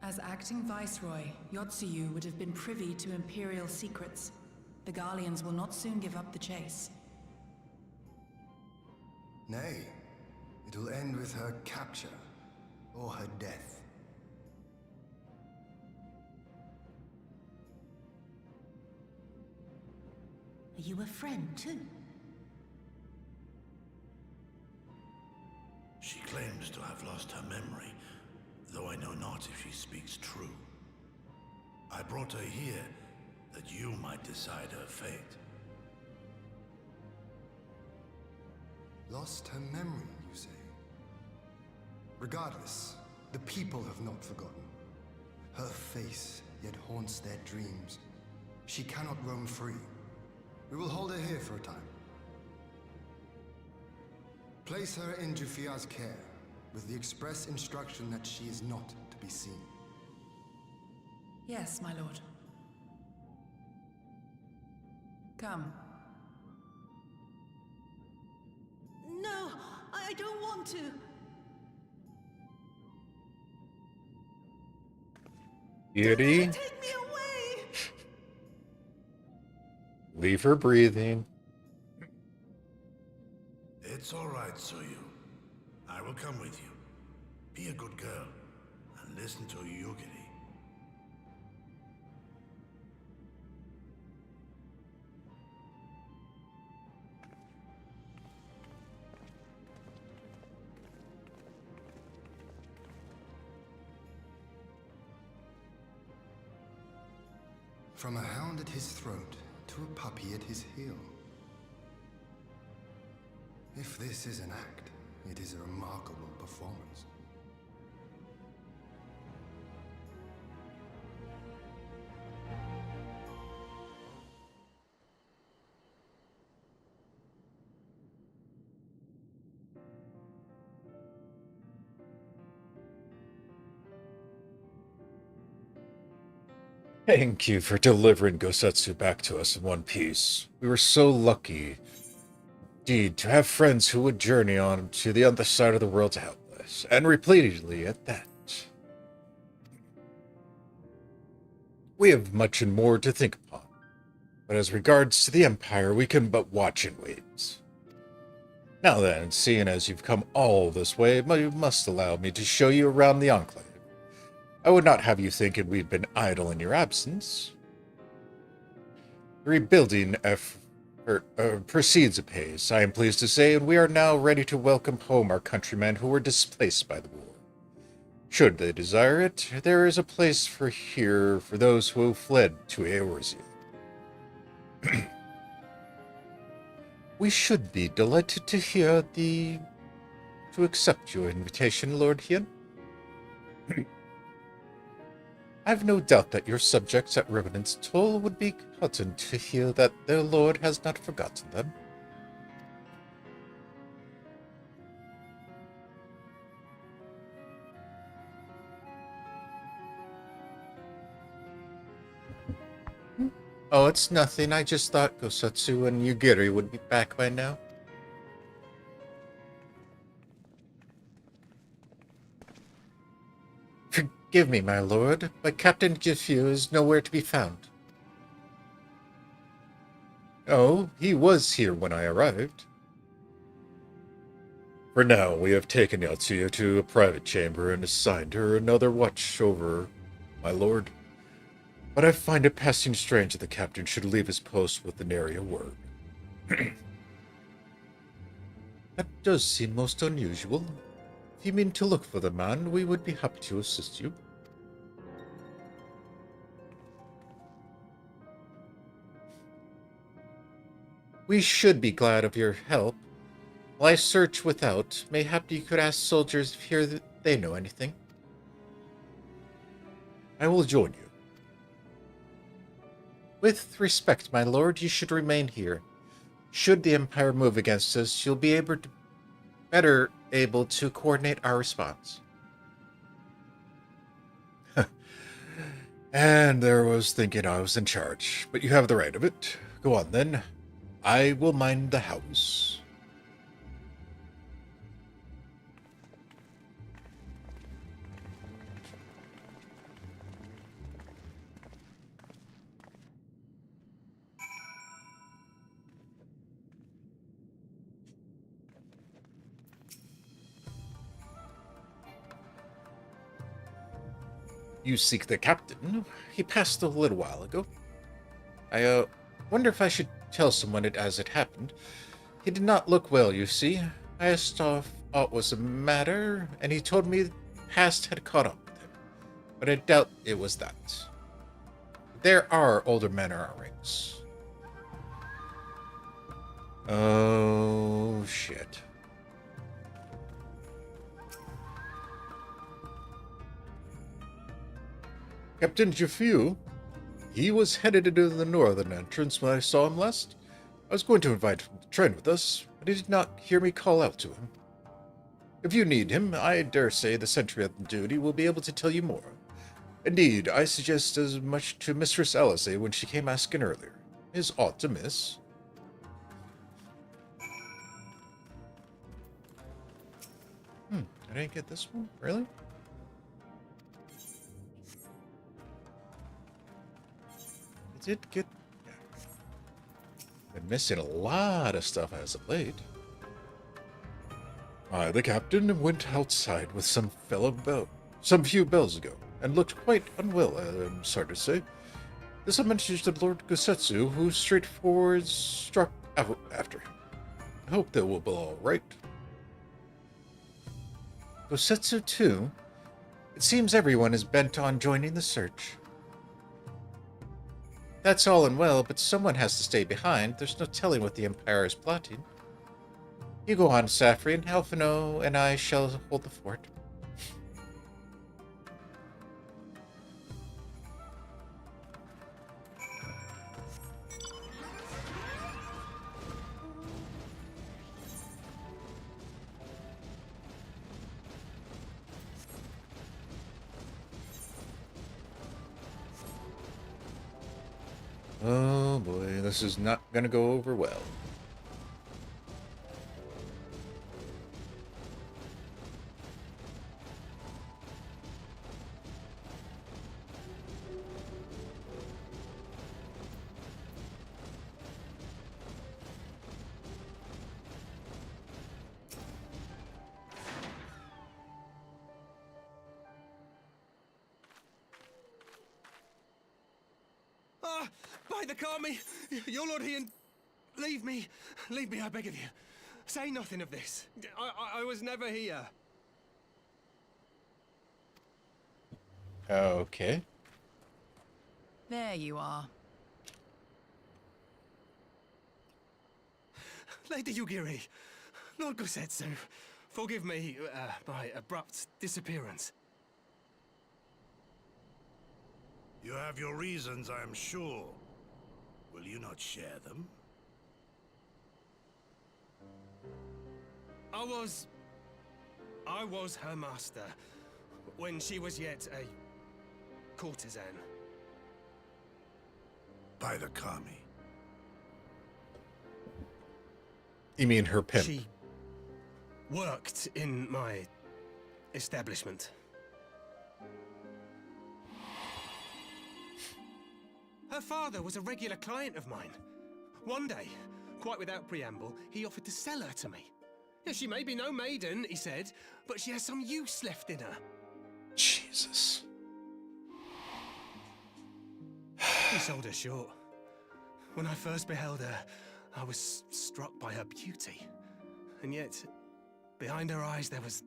As acting Viceroy, Yotsuyu would have been privy to Imperial secrets. The Garleans will not soon give up the chase. Nay, it will end with her capture, or her death. Are you a friend, too? She claims to have lost her memory, though I know not if she speaks true. I brought her here that you might decide her fate. Lost her memory, you say? Regardless, the people have not forgotten. Her face yet haunts their dreams. She cannot roam free. We will hold her here for a time. Place her in Jufia's care, with the express instruction that she is not to be seen. Yes, my lord. Come. No, I don't want to. Beauty. Take me away. Leave her breathing. It's all right, Soyu. I will come with you. Be a good girl, and listen to Yugiri. From a hound at his throat to a puppy at his heel. If this is an act, it is a remarkable performance. Thank you for delivering Gosetsu back to us in one piece. We were so lucky, indeed, to have friends who would journey on to the other side of the world to help us, and repeatedly at that. We have much and more to think upon, but as regards to the Empire, we can but watch and wait. Now then, seeing as you've come all this way, you must allow me to show you around the Enclave. I would not have you thinking we've been idle in your absence. The rebuilding effort proceeds apace, I am pleased to say, and we are now ready to welcome home our countrymen who were displaced by the war. Should they desire it, there is a place here for those who fled to Eorzea. We should be delighted to accept your invitation, Lord Hien. I've no doubt that your subjects at Revenant's Toll would be heartened to hear that their lord has not forgotten them. Oh, it's nothing. I just thought Gosetsu and Yugiri would be back by now. Forgive me, my lord, but Captain Gifu is nowhere to be found. Oh, he was here when I arrived. For now, we have taken Yotsuya to a private chamber and assigned her another watch over, my lord. But I find it passing strange that the captain should leave his post with nary a word. That does seem most unusual. If you mean to look for the man, we would be happy to assist you. We should be glad of your help. While I search without, mayhap you could ask soldiers if here they know anything. I will join you. With respect, my lord, you should remain here. Should the Empire move against us, you'll be better able to coordinate our response. And there was thinking I was in charge, but you have the right of it. Go on then. I will mind the house. You seek the captain. He passed a little while ago. I wonder if I should tell someone it as it happened. He did not look well, you see. I asked if aught was the matter, and he told me the past had caught up with him. But I doubt it was that. There are older men in our ranks. Oh, shit. Captain Jaffieu, he was headed into the northern entrance when I saw him last. I was going to invite him to train with us, but he did not hear me call out to him. If you need him, I dare say the sentry on duty will be able to tell you more. Indeed, I suggest as much to Mistress Alice when she came asking earlier. Is aught to miss? I didn't get this one? Really? I did get... Yeah. Been missing a lot of stuff as of late. I, the captain, went outside with some few bells ago, and looked quite unwell, I'm sorry to say. This I mentioned to Lord Gosetsu, who straightforward struck out after him. I hope that will be all right. Gosetsu too? It seems everyone is bent on joining the search. That's all and well, but someone has to stay behind. There's no telling what the Empire is plotting. You go on, Saphrine. Alphino and I shall hold the fort. Oh boy, this is not going to go over well. By the Kami! Your Lord Ian, leave me. Leave me, I beg of you. Say nothing of this. I was never here. Okay. There you are. Lady Yugiri, Lord Gosetsu, forgive me my abrupt disappearance. You have your reasons, I am sure. Will you not share them? I was her master when she was yet a courtesan. By the Kami. You mean her pimp? She worked in my establishment. Her father was a regular client of mine. One day, quite without preamble, he offered to sell her to me. Yeah, she may be no maiden, he said, but she has some use left in her. Jesus. He sold her short. When I first beheld her, I was struck by her beauty. And yet, behind her eyes there was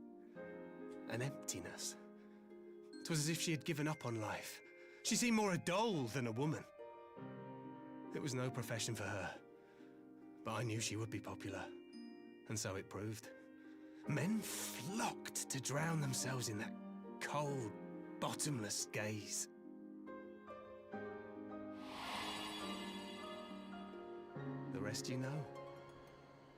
an emptiness. It was as if she had given up on life. She seemed more a doll than a woman. It was no profession for her. but I knew she would be popular. And so it proved. Men flocked to drown themselves in that cold, bottomless gaze. The rest you know.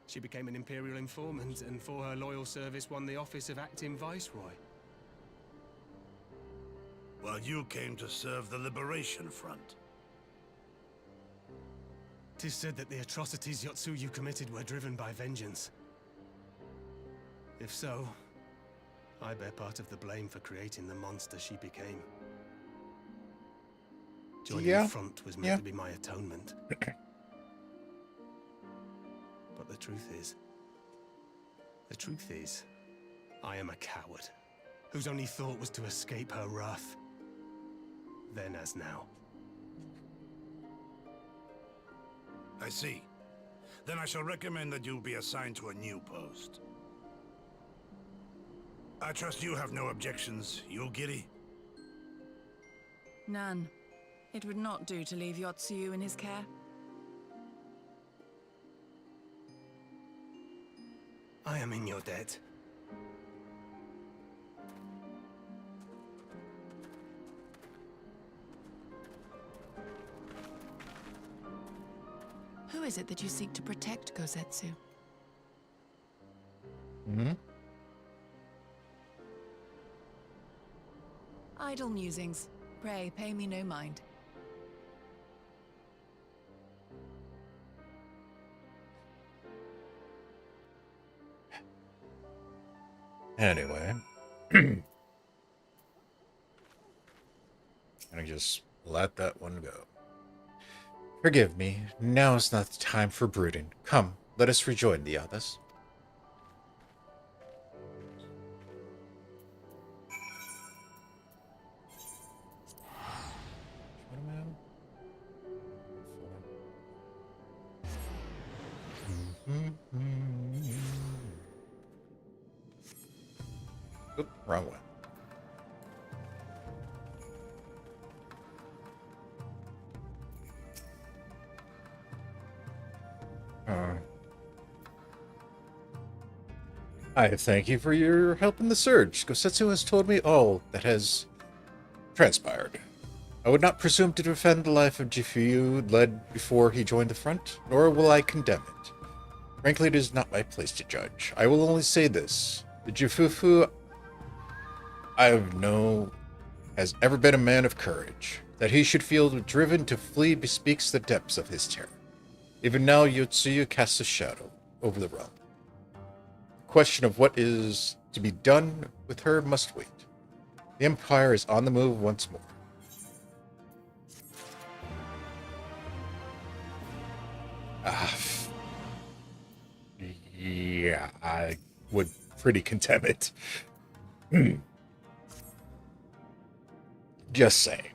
She became an Imperial informant, and for her loyal service won the office of Acting Viceroy. While you came to serve the Liberation Front. 'Tis said that the atrocities Yotsuyu committed were driven by vengeance. If so, I bear part of the blame for creating the monster she became. Joining the front was meant to be my atonement. But the truth is, I am a coward, whose only thought was to escape her wrath. Then as now. I see. Then I shall recommend that you be assigned to a new post. I trust you have no objections, Yulgiri? None. It would not do to leave Yotsuyu in his care. I am in your debt. Who is it that you seek to protect, Gosetsu? Idle musings. Pray, pay me no mind. Anyway. And I just let that one go. Forgive me, now is not the time for brooding. Come, let us rejoin the others. Oop, wrong way. I thank you for your help in the surge. Gosetsu has told me all that has transpired. I would not presume to defend the life of Jifuyu led before he joined the front, nor will I condemn it. Frankly, it is not my place to judge. I will only say this. The Jifufu I know has ever been a man of courage. That he should feel driven to flee bespeaks the depths of his terror. Even now, Yotsuyu casts a shadow over the realm. The question of what is to be done with her must wait. The Empire is on the move once more. Yeah, I would pretty condemn it. Just saying.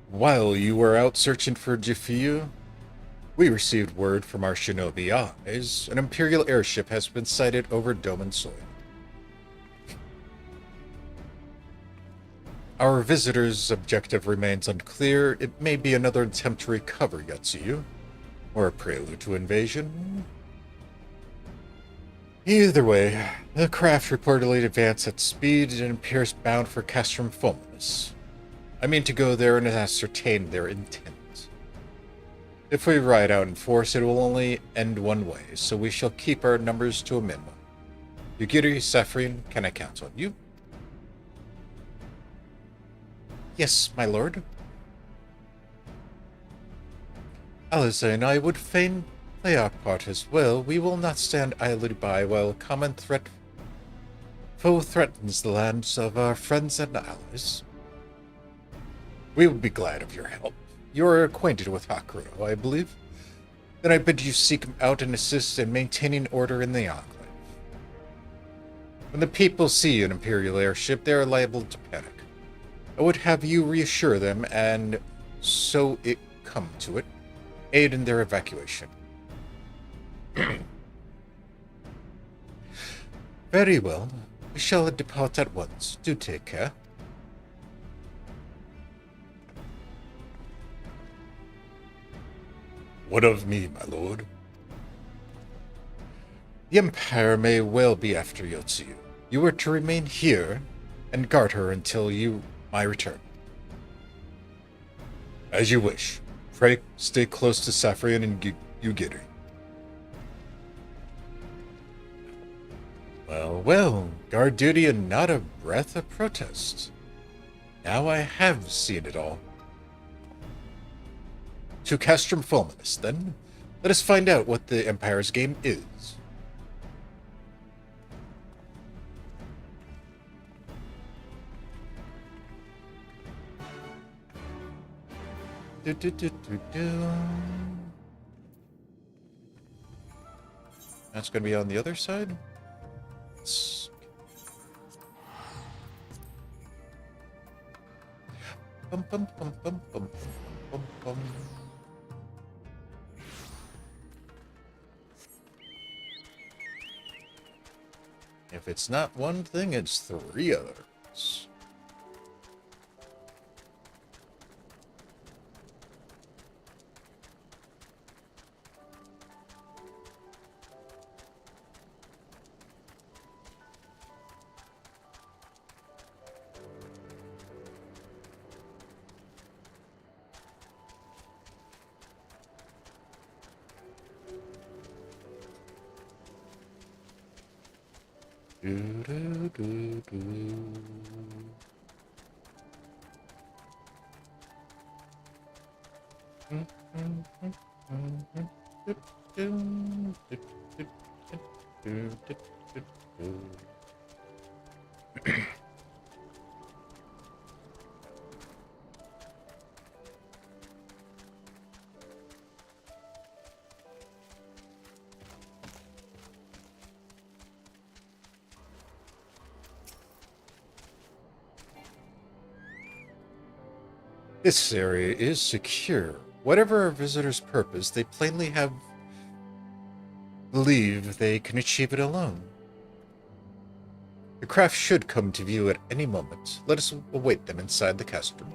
While you were out searching for Jifuyu, we received word from our shinobi eyes. An Imperial airship has been sighted over Doman soil. Our visitor's objective remains unclear. It may be another attempt to recover Yotsuyu, or a prelude to invasion. Either way, the craft reportedly advanced at speed and appears bound for Castrum Fulminus. I mean to go there and ascertain their intent. If we ride out in force, it will only end one way, so we shall keep our numbers to a minimum. Yugiri, Saphrine, can I count on you? Yes, my lord. Aliza and I would fain play our part as well. We will not stand idly by while a common foe threatens the lands of our friends and allies. We would be glad of your help. You are acquainted with Hakuto, I believe. Then I bid you seek him out and assist in maintaining order in the Enclave. When the people see an Imperial airship, they are liable to panic. I would have you reassure them, and so it come to it, aid in their evacuation. Very well. We shall depart at once. Do take care. What of me, my lord? The Empire may well be after Yotsuyu. You are to remain here and guard her until my return. As you wish. Pray stay close to Saphrine and Yugiri. Well, well, guard duty and not a breath of protest. Now I have seen it all. To Castrum Fulminus, then. Let us find out what the Empire's game is. That's going to be on the other side. Bum, bum, bum, bum, bum, bum, bum. If it's not one thing, it's three others. Do, do, do, do. This area is secure. Whatever our visitors' purpose, they plainly believe they can achieve it alone. The craft should come to view at any moment. Let us await them inside the castrum.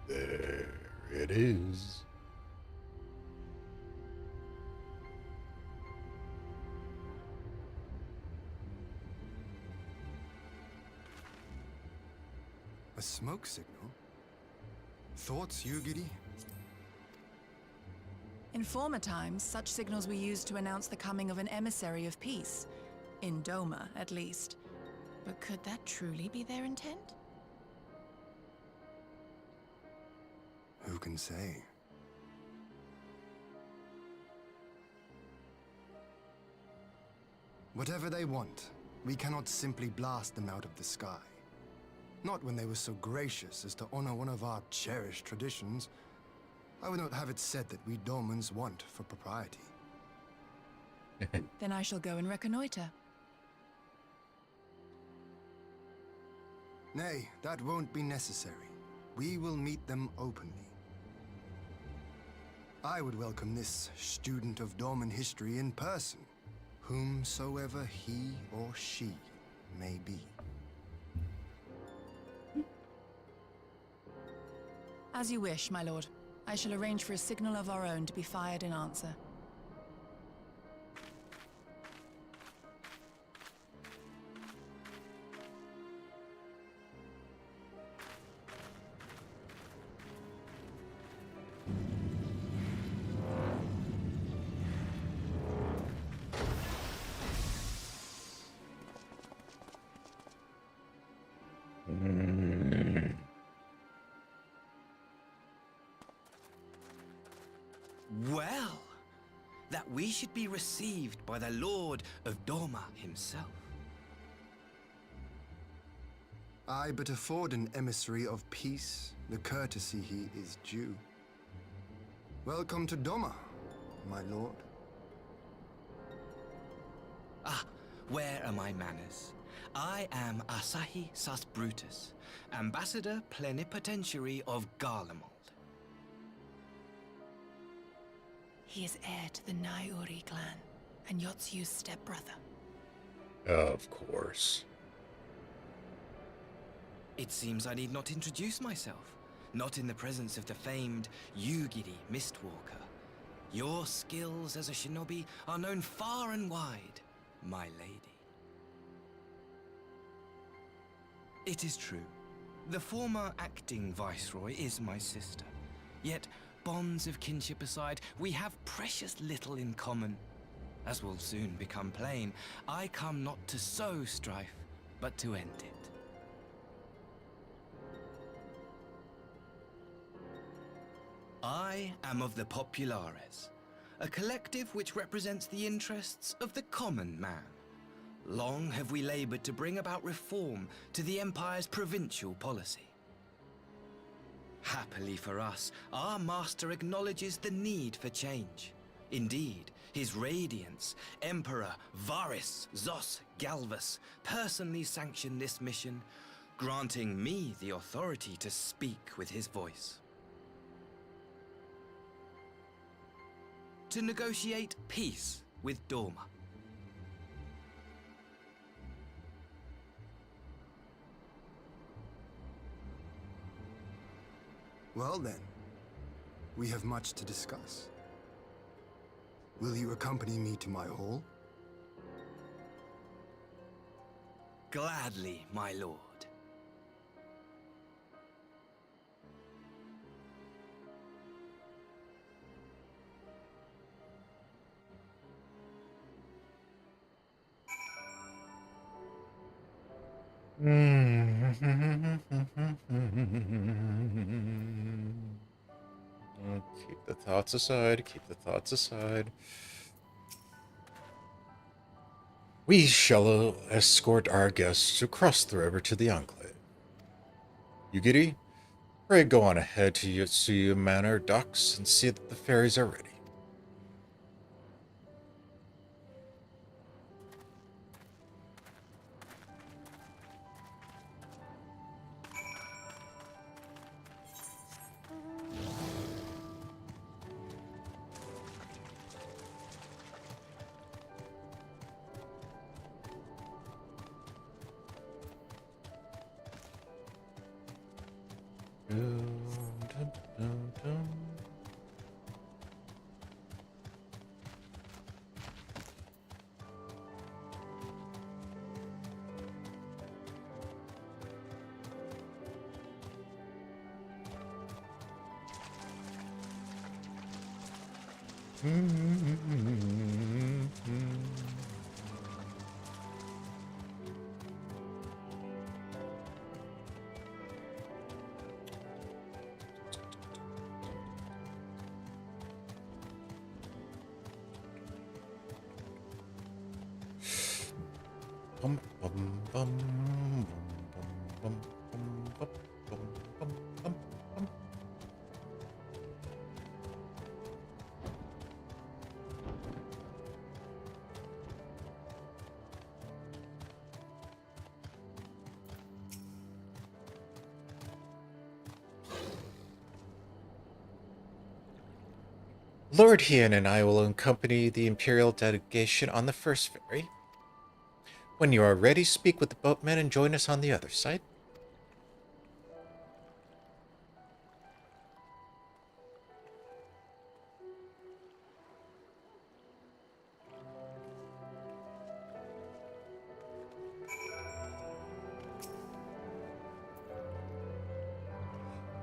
There it is. A smoke signal? Thoughts, Yugiri? In former times, such signals were used to announce the coming of an emissary of peace. In Doma, at least. But could that truly be their intent? Who can say? Whatever they want, we cannot simply blast them out of the sky. Not when they were so gracious as to honor one of our cherished traditions. I would not have it said that we Domans want for propriety. Then I shall go and reconnoiter. Nay, that won't be necessary. We will meet them openly. I would welcome this student of Doman history in person, whomsoever he or she may be. As you wish, my lord. I shall arrange for a signal of our own to be fired in answer. Well, that we should be received by the Lord of Doma himself. I but afford an emissary of peace the courtesy he is due. Welcome to Doma, my lord. where are my manners? I am Asahi Sus Brutus, Ambassador Plenipotentiary of Garlemald. He is heir to the Naiuri clan, and Yotsu's stepbrother. Of course. It seems I need not introduce myself, not in the presence of the famed Yugiri Mistwalker. Your skills as a shinobi are known far and wide, my lady. It is true. The former acting viceroy is my sister. Yet, bonds of kinship aside, we have precious little in common. As will soon become plain, I come not to sow strife, but to end it. I am of the Populares, a collective which represents the interests of the common man. Long have we labored to bring about reform to the Empire's provincial policy. Happily for us, our master acknowledges the need for change. Indeed, His Radiance, Emperor Varys Zos Galvus, personally sanctioned this mission, granting me the authority to speak with his voice. To negotiate peace with Doma. Well then, we have much to discuss. Will you accompany me to my hall? Gladly, my lord. Keep the thoughts aside, keep the thoughts aside. We shall escort our guests across the river to the Enclave. Yugiri, pray go on ahead to Yotsuya Manor docks and see that the ferries are ready. Bum, bum, bum, bum, bum, bum, bum, bum, bum, bum. Lord Hien and I will accompany the Imperial delegation on the first ferry. When you are ready, speak with the boatmen and join us on the other side.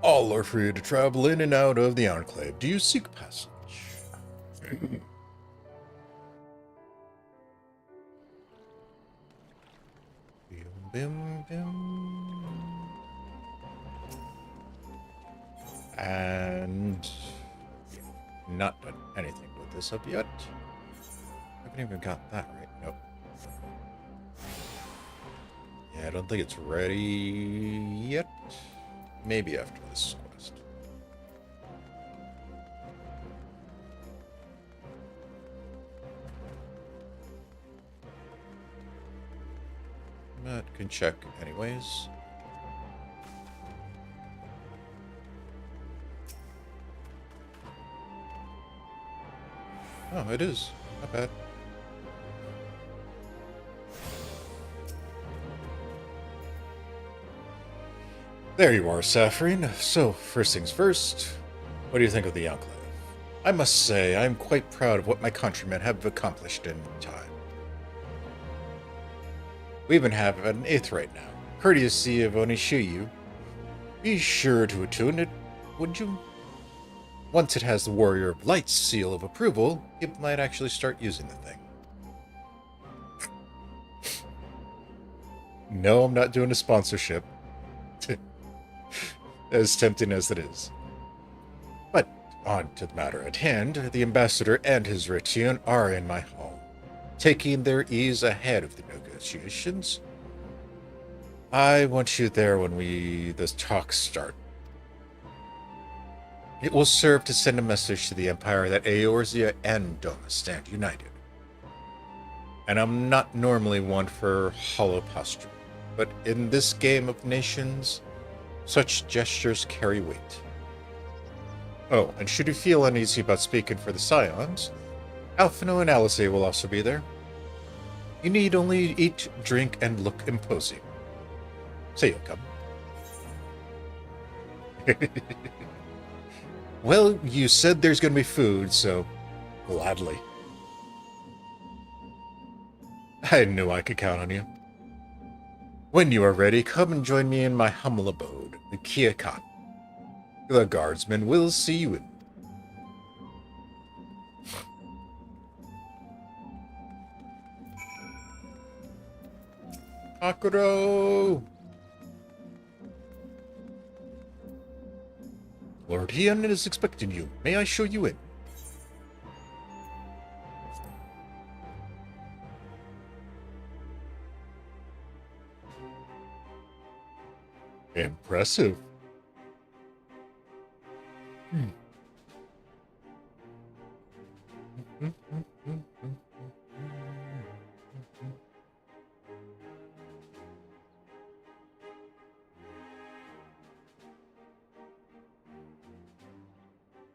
All are free to travel in and out of the Enclave. Do you seek passage? Bim, bim. And not done anything with this up yet. Haven't even got that right. Nope. Yeah, I don't think it's ready yet. Maybe after this quest. But can check anyways. Oh, it is. Not bad. There you are, Saphrine. So, first things first, what do you think of the Enclave? I must say, I am quite proud of what my countrymen have accomplished in time. We even have an 8th right now, courtesy of Onishiyu. Be sure to attune it, would you? Once it has the Warrior of Light's seal of approval, it might actually start using the thing. No, I'm not doing a sponsorship. As tempting as it is. But on to the matter at hand, the ambassador and his retinue are in my hall, taking their ease ahead of the negotiations. I want you there when the talks start. It will serve to send a message to the Empire that Eorzea and Doma stand united. And I'm not normally one for hollow posture, but in this game of nations, such gestures carry weight. Oh, and should you feel uneasy about speaking for the Scions, Alphino and Alice will also be there. You need only eat, drink, and look imposing. Say you'll come. Well, you said there's going to be food, so gladly. I knew I could count on you. When you are ready, come and join me in my humble abode, the Kiakan. The guardsmen will see you in. Akuro! Lord Hian is expecting you. May I show you in? Impressive.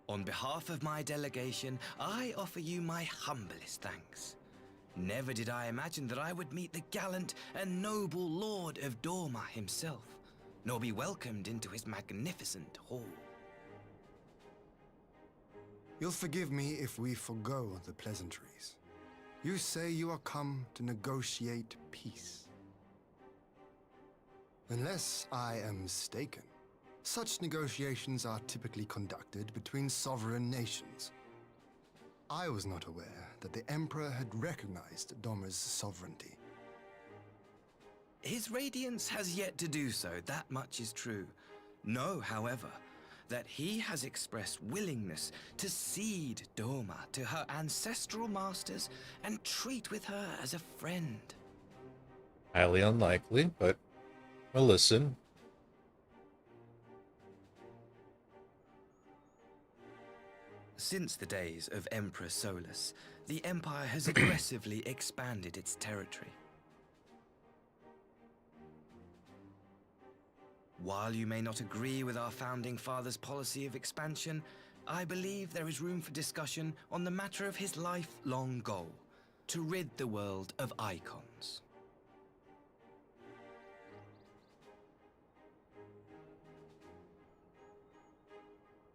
On behalf of my delegation, I offer you my humblest thanks. Never did I imagine that I would meet the gallant and noble Lord of Doma himself, nor be welcomed into his magnificent hall. You'll forgive me if we forgo the pleasantries. You say you are come to negotiate peace. Unless I am mistaken, such negotiations are typically conducted between sovereign nations. I was not aware that the Emperor had recognized Doma's sovereignty. His Radiance has yet to do so, that much is true. Know, however, that he has expressed willingness to cede Doma to her ancestral masters and treat with her as a friend. Highly unlikely, but we'll listen. Since the days of Emperor Solus, the Empire has aggressively expanded its territory. While you may not agree with our founding father's policy of expansion, I believe there is room for discussion on the matter of his lifelong goal, to rid the world of icons.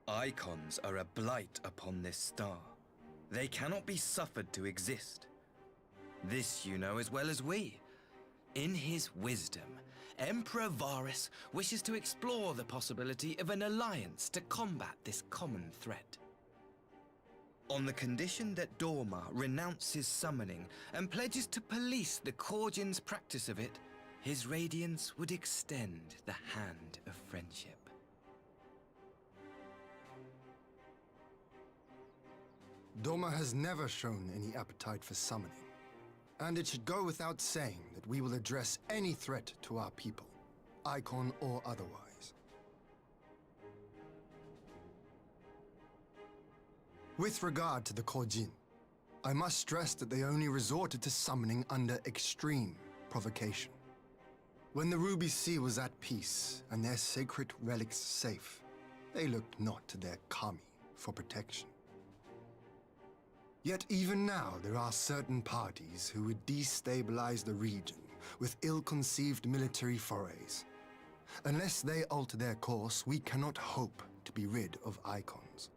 Icons are a blight upon this star. They cannot be suffered to exist. This you know as well as we. In his wisdom, Emperor Varus wishes to explore the possibility of an alliance to combat this common threat. On the condition that Doma renounces summoning and pledges to police the Korjin's practice of it, his Radiance would extend the hand of friendship. Doma has never shown any appetite for summoning, and it should go without saying that we will address any threat to our people, icon or otherwise. With regard to the Korjin, I must stress that they only resorted to summoning under extreme provocation. When the Ruby Sea was at peace and their sacred relics safe, they looked not to their kami for protection. Yet even now there are certain parties who would destabilize the region with ill-conceived military forays. Unless they alter their course, we cannot hope to be rid of icons.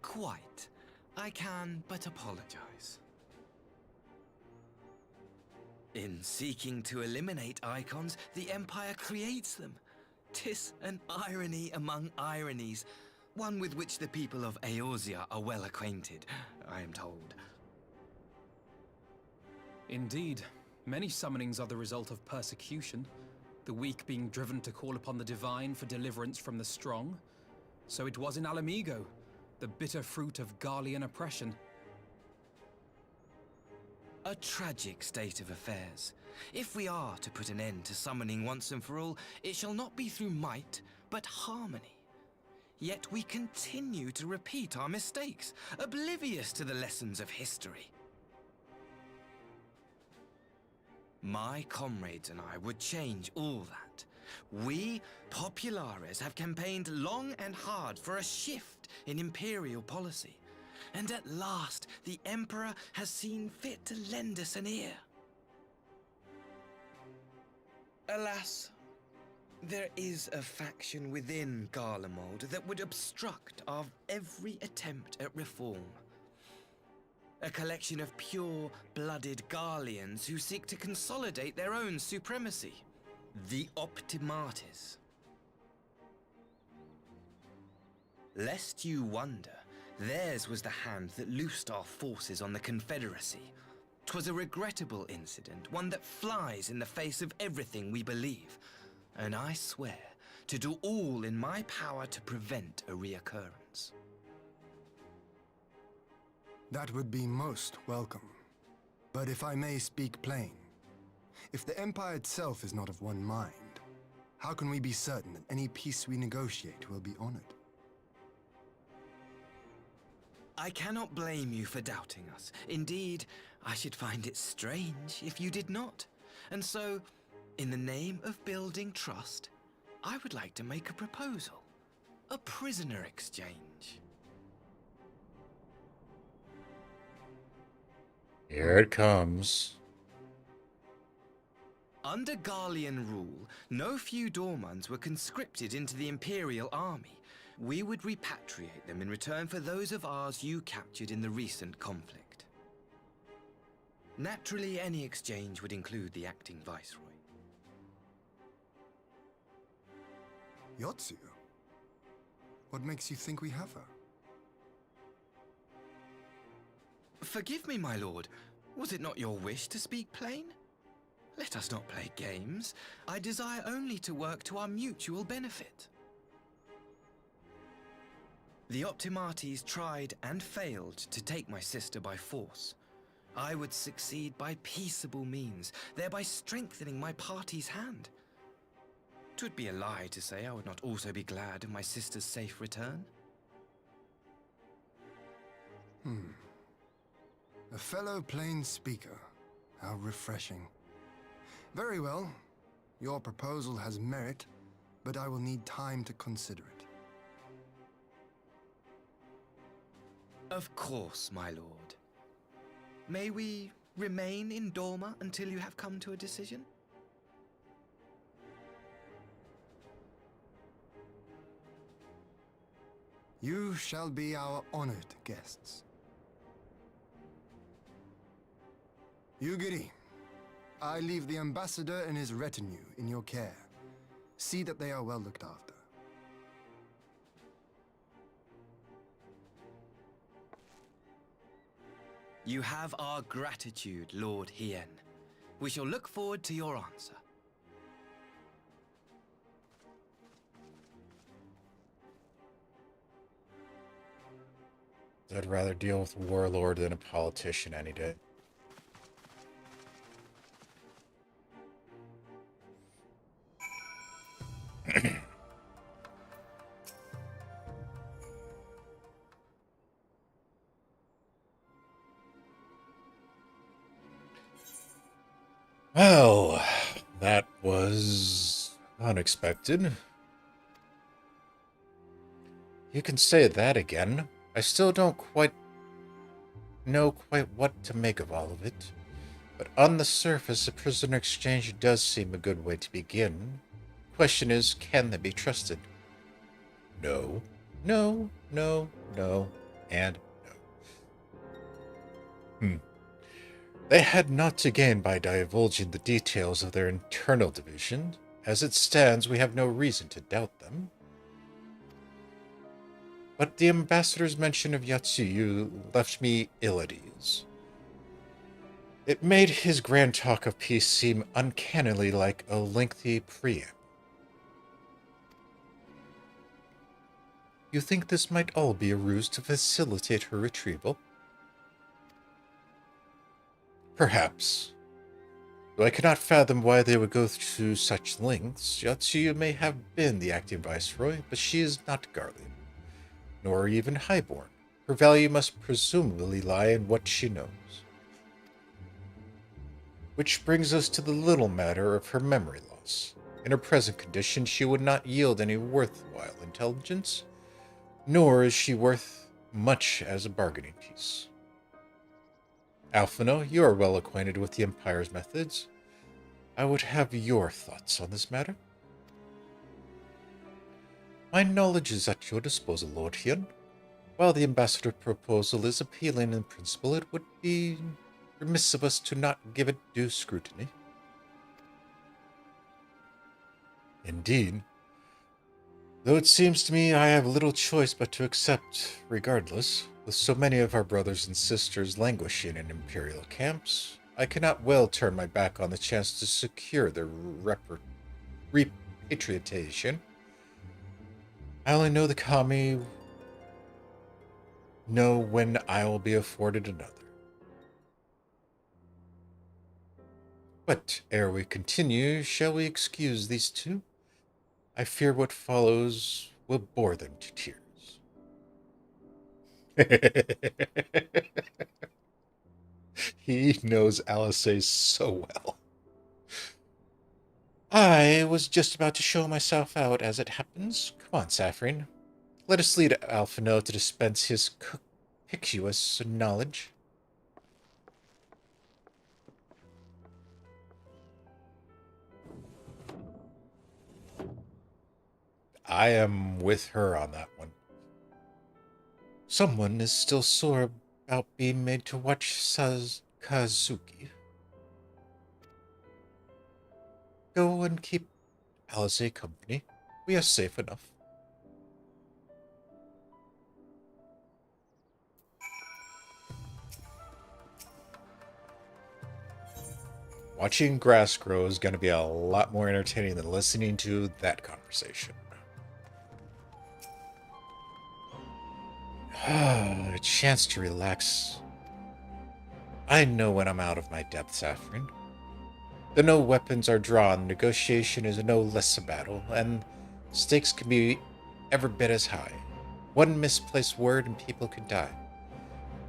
Quite. I can but apologize. In seeking to eliminate icons, the Empire creates them. 'Tis an irony among ironies, one with which the people of Eorzea are well acquainted, I am told. Indeed. Many summonings are the result of persecution, the weak being driven to call upon the divine for deliverance from the strong. So it was in Alamigo, the bitter fruit of Garlean oppression. A tragic state of affairs. If we are to put an end to summoning once and for all, it shall not be through might, but harmony. Yet we continue to repeat our mistakes, oblivious to the lessons of history. My comrades and I would change all that. We, Populares, have campaigned long and hard for a shift in Imperial policy. And at last, the Emperor has seen fit to lend us an ear. Alas, there is a faction within Garlemald that would obstruct our every attempt at reform. A collection of pure-blooded Garleans who seek to consolidate their own supremacy. The Optimates. Lest you wonder, theirs was the hand that loosed our forces on the Confederacy. 'Twas a regrettable incident, one that flies in the face of everything we believe. And I swear to do all in my power to prevent a reoccurrence. That would be most welcome. But if I may speak plain, if the Empire itself is not of one mind, how can we be certain that any peace we negotiate will be honored? I cannot blame you for doubting us. Indeed, I should find it strange if you did not. And so, in the name of building trust, I would like to make a proposal. A prisoner exchange. Here it comes. Under Garlean rule, no few Dormans were conscripted into the Imperial army. We would repatriate them in return for those of ours you captured in the recent conflict. Naturally, any exchange would include the acting Viceroy. Yotsu? What makes you think we have her? Forgive me, my lord. Was it not your wish to speak plain? Let us not play games. I desire only to work to our mutual benefit. The Optimates tried and failed to take my sister by force. I would succeed by peaceable means, thereby strengthening my party's hand. 'Twould be a lie to say I would not also be glad of my sister's safe return. A fellow plain speaker. How refreshing. Very well. Your proposal has merit, but I will need time to consider it. Of course, my lord. May we remain in Doma until you have come to a decision? You shall be our honored guests. Yugiri, I leave the ambassador and his retinue in your care. See that they are well looked after. You have our gratitude, Lord Hien. We shall look forward to your answer. I'd rather deal with a warlord than a politician any day. Well, that was unexpected. You can say that again. I still don't quite know what to make of all of it. But on the surface, a prisoner exchange does seem a good way to begin. Question is, can they be trusted? No, no, no, no, and no. They had not to gain by divulging the details of their internal division. As it stands, we have no reason to doubt them. But the ambassador's mention of Yatsuyu left me ill at ease. It made his grand talk of peace seem uncannily like a lengthy preamble. You think this might all be a ruse to facilitate her retrieval? Perhaps. Though I cannot fathom why they would go to such lengths. Yatsuyu may have been the acting viceroy, but she is not Garlean, nor even highborn. Her value must presumably lie in what she knows. Which brings us to the little matter of her memory loss. In her present condition, she would not yield any worthwhile intelligence, nor is she worth much as a bargaining piece. Alphino, you are well acquainted with the Empire's methods. I would have your thoughts on this matter. My knowledge is at your disposal, Lord Hyun. While the ambassador's proposal is appealing in principle, it would be remiss of us to not give it due scrutiny. Indeed. Though it seems to me I have little choice but to accept, regardless. With so many of our brothers and sisters languishing in imperial camps, I cannot well turn my back on the chance to secure their repatriation. I only know the Kami know when I will be afforded another. But ere we continue, shall we excuse these two? I fear what follows will bore them to tears. He knows Alice so well. I was just about to show myself out as it happens. Come on, Saphrine. Let us lead Alphino to dispense his conspicuous knowledge. I am with her on that one. Someone is still sore about being made to watch Kazuki. Go and keep Alice company. We are safe enough. Watching grass grow is going to be a lot more entertaining than listening to that conversation. A chance to relax. I know when I'm out of my depth, Saphrine. The no weapons are drawn, negotiation is no less a battle, and stakes can be every bit as high. One misplaced word and people could die.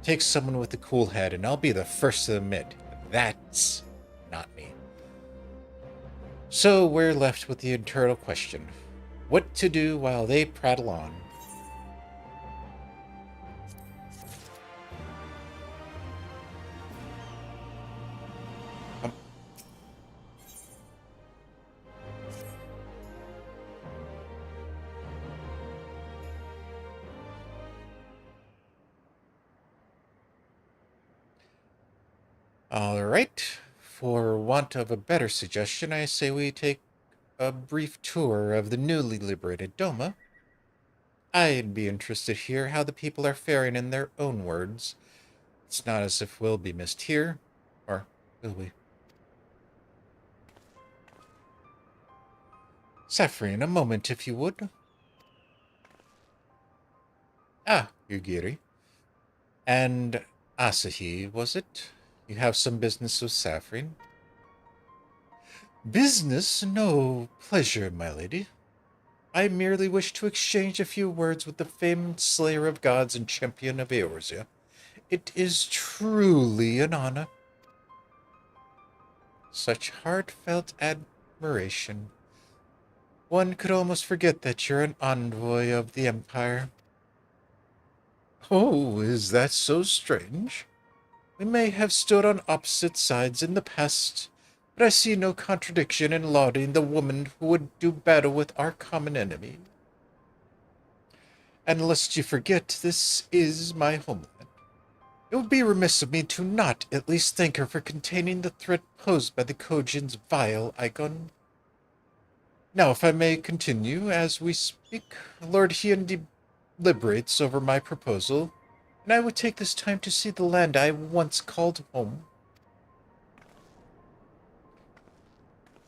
Take someone with a cool head, and I'll be the first to admit, that's not me. So we're left with the eternal question. What to do while they prattle on? All right. For want of a better suggestion, I say we take a brief tour of the newly liberated Doma. I'd be interested to hear how the people are faring in their own words. It's not as if we'll be missed here, or will we? Saphrine, a moment if you would. Ah, Yugiri. And Asahi, was it? You have some business with Saphrine? Business? No, pleasure, my lady. I merely wish to exchange a few words with the famed slayer of gods and champion of Eorzea. It is truly an honor. such heartfelt admiration. One could almost forget that you're an envoy of the Empire. Oh, is that so strange? We may have stood on opposite sides in the past, but I see no contradiction in lauding the woman who would do battle with our common enemy. And lest you forget, this is my homeland. It would be remiss of me to not at least thank her for containing the threat posed by the Kojin's vile icon. Now, if I may continue, as we speak, Lord Hien deliberates over my proposal, and I would take this time to see the land I once called home.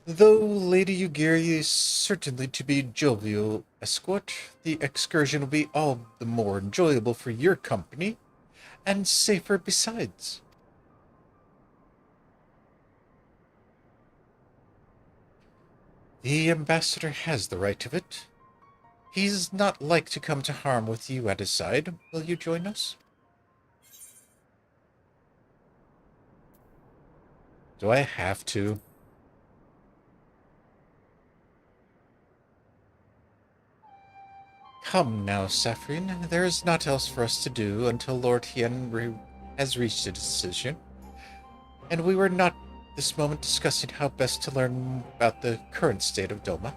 Though Lady Ugiri is certainly to be jovial escort, the excursion will be all the more enjoyable for your company, and safer besides. The ambassador has the right of it. He's not like to come to harm with you at his side. Will you join us? Do I have to? Come now, Saphrine. There is naught else for us to do until Lord Hien has reached a decision. And we were not this moment discussing how best to learn about the current state of Doma.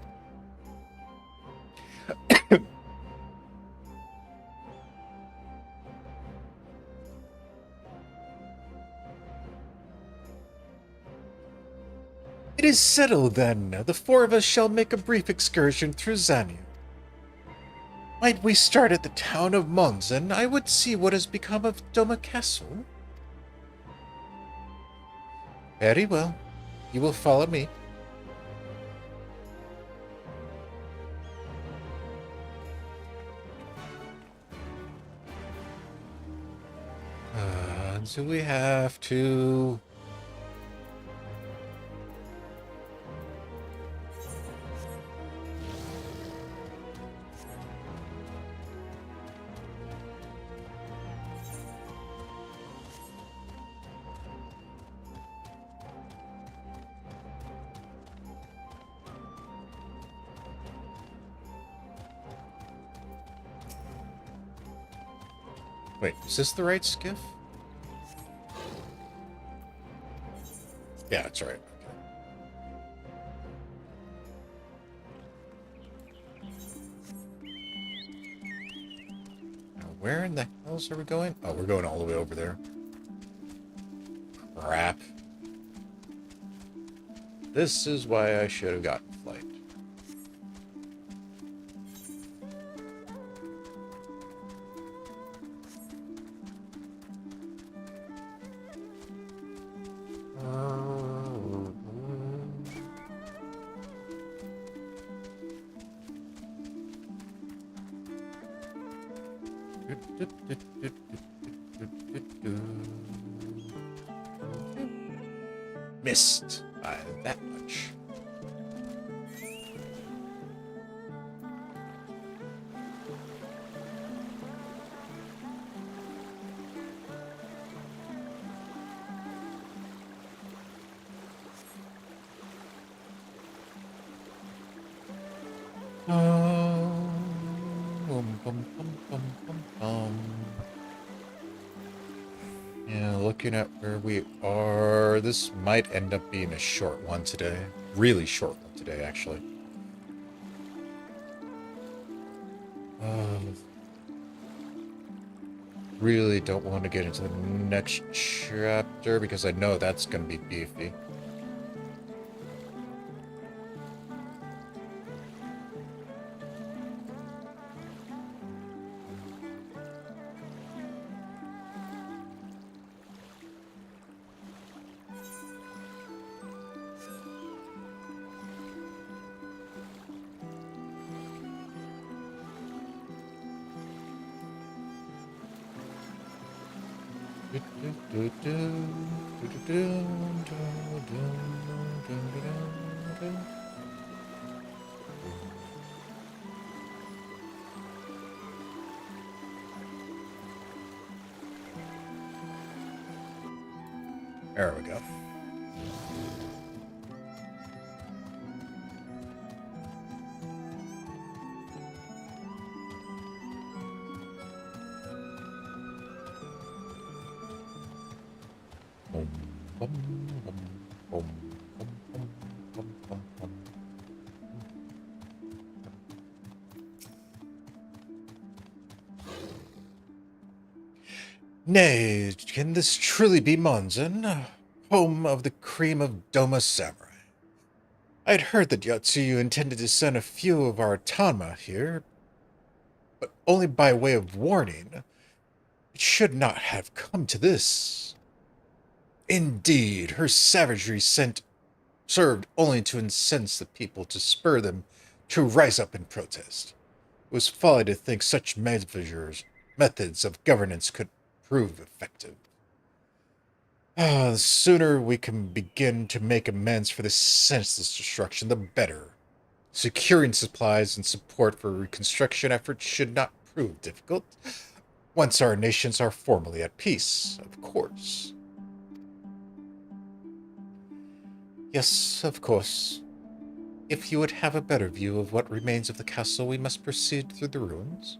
It is settled, then. The four of us shall make a brief excursion through Zania. Might we start at the town of Monzen? I would see what has become of Doma Castle. Very well. You will follow me. Do we have to... Wait, is this the right skiff? Yeah, that's right. Now, where in the hells are we going? Oh, we're going all the way over there. Crap. This is why I should have gotten flight. Missed by that much. Yeah, looking at where we are, this might end up being a short one today. Really short one today, actually. Really don't want to get into the next chapter because I know that's going to be beefy. There we go. Nay, can this truly be Monzon, home of the cream of Doma Samurai? I had heard that Yatsuyu intended to send a few of our Tanma here, but only by way of warning. It should not have come to this. Indeed, her savagery served only to incense the people, to spur them to rise up and protest. It was folly to think such methods of governance could prove effective. The sooner we can begin to make amends for this senseless destruction, the better. Securing supplies and support for reconstruction efforts should not prove difficult, once our nations are formally at peace, of course. Yes, of course. If you would have a better view of what remains of the castle, we must proceed through the ruins.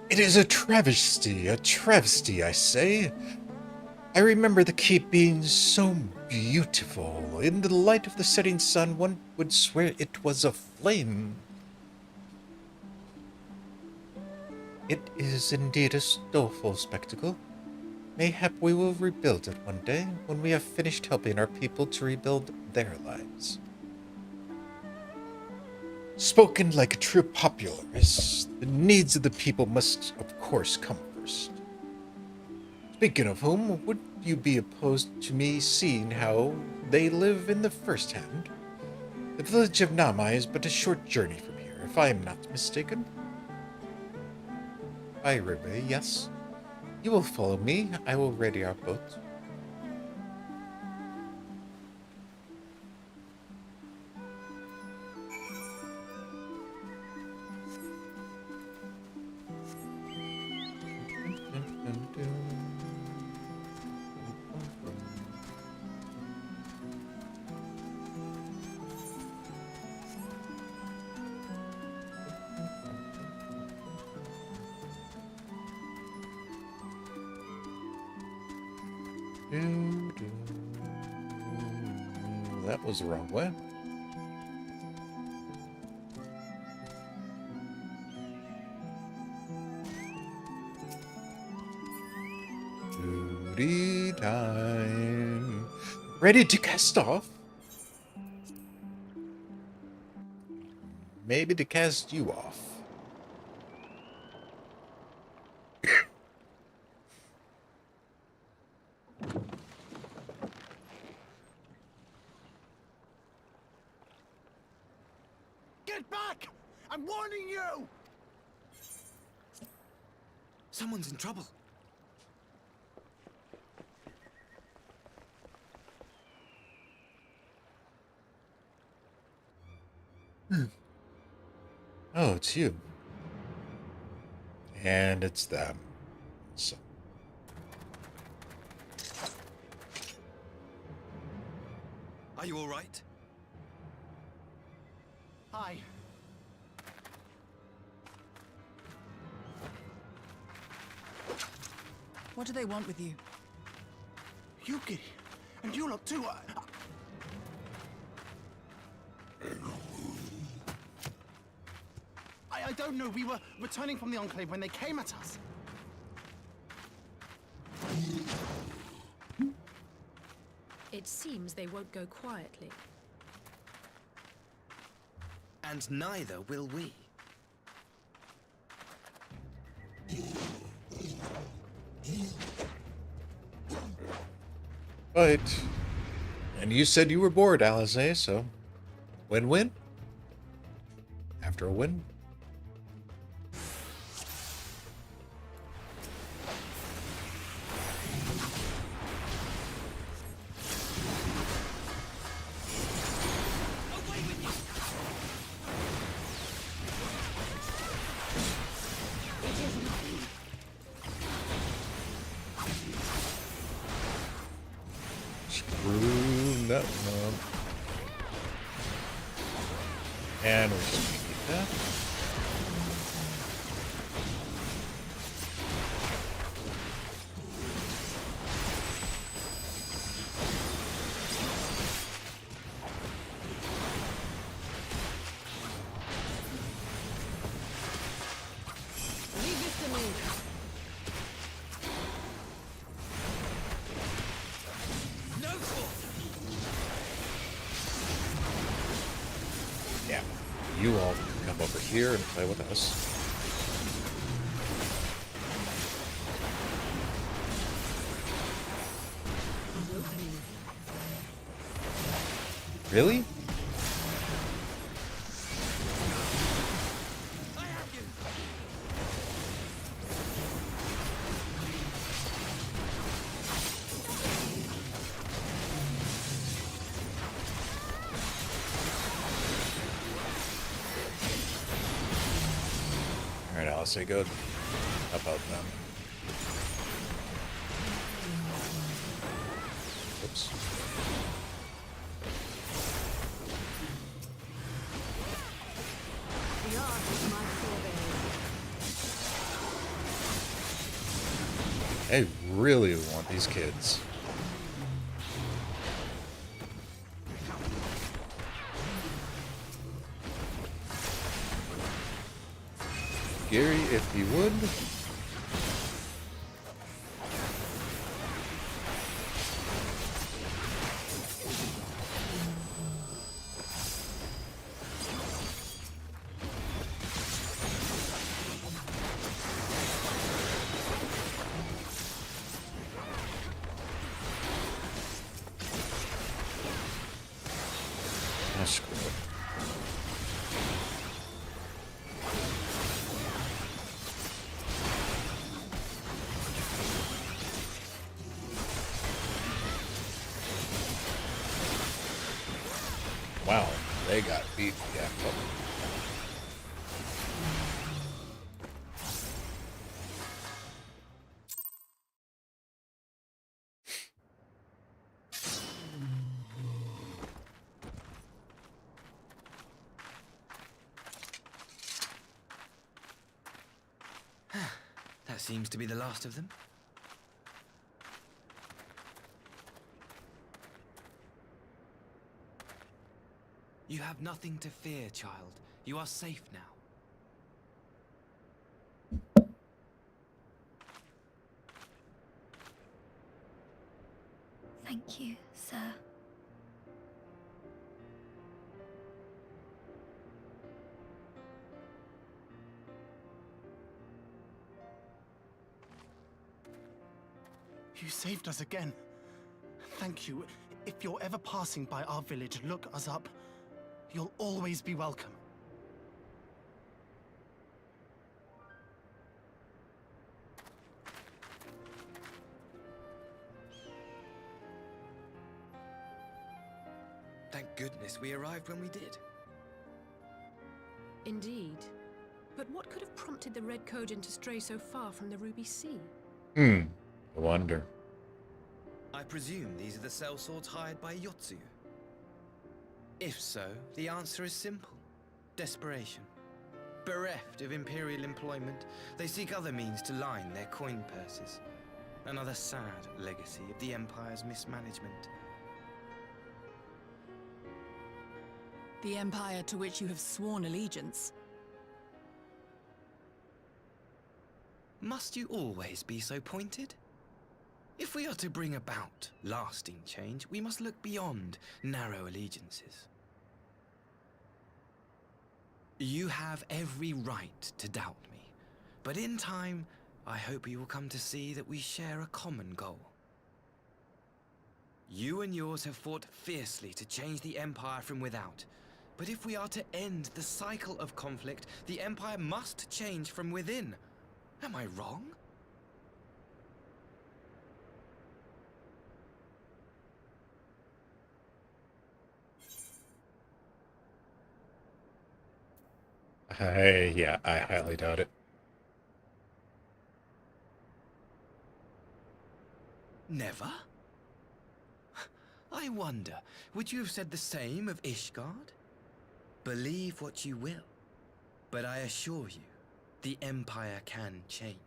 It is a travesty, I say. I remember the keep being so beautiful. In the light of the setting sun, one would swear it was aflame. It is indeed a doleful spectacle. Mayhap we will rebuild it one day, when we have finished helping our people to rebuild their lives. Spoken like a true popularist, the needs of the people must, of course, come first. Speaking of whom, would you be opposed to me seeing how they live in the first hand? The village of Namai is but a short journey from here, if I am not mistaken. By river, yes. You will follow me. I will ready our boat. That was the wrong way. Duty time. Ready to cast off? Maybe to cast you off. Get back! I'm warning you! Someone's in trouble. Oh, it's you. And it's them. So. Are you all right? Hi. What do they want with you? Yuki, and you lot too. I don't know. We were returning from the Enclave when they came at us. It seems they won't go quietly. And neither will we. Right. And you said you were bored, Alize, so win-win? After a win? Screw that one up. And we're just gonna keep that. Leave this to me. No fault. Yeah. You all can come over here and play with us. Really? Alright, I'll say good. How about them? Oops. The art is my forte. I really want these kids. Gary, if you would. Ah, screw it. Wow, they got beat. Yeah. That seems to be the last of them. You have nothing to fear, child. You are safe now. Thank you, sir. You saved us again. Thank you. If you're ever passing by our village, look us up. You'll always be welcome. Thank goodness we arrived when we did. Indeed. But what could have prompted the Red Kojin to stray so far from the Ruby Sea? I wonder. I presume these are the sellswords hired by Yotsu. If so, the answer is simple. Desperation. Bereft of imperial employment, they seek other means to line their coin purses. Another sad legacy of the Empire's mismanagement. The Empire to which you have sworn allegiance. Must you always be so pointed? If we are to bring about lasting change, we must look beyond narrow allegiances. You have every right to doubt me, but in time, I hope you will come to see that we share a common goal. You and yours have fought fiercely to change the Empire from without, but if we are to end the cycle of conflict, the Empire must change from within. Am I wrong? Yeah, I highly doubt it. Never? I wonder, would you have said the same of Ishgard? Believe what you will, but I assure you, the Empire can change.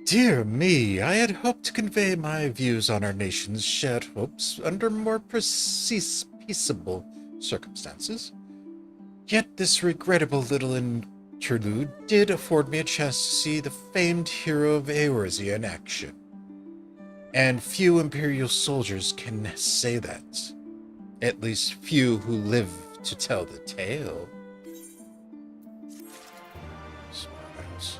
Dear me, I had hoped to convey my views on our nation's shared hopes under more peaceable circumstances. Yet this regrettable little interlude did afford me a chance to see the famed hero of Eorzea in action. And few Imperial soldiers can say that. At least few who live to tell the tale. Smiles.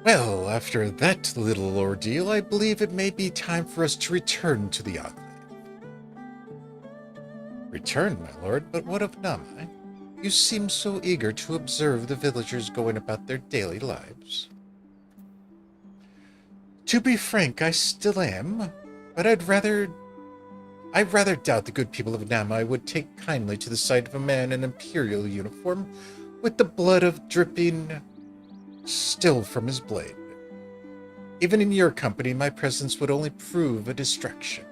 Well, after that little ordeal, I believe it may be time for us to return to the Enclave. Return, my lord, but what of Namai? You seem so eager to observe the villagers going about their daily lives. To be frank, I still am, but I rather doubt the good people of Namai would take kindly to the sight of a man in imperial uniform with the blood of dripping still from his blade. Even in your company, my presence would only prove a distraction.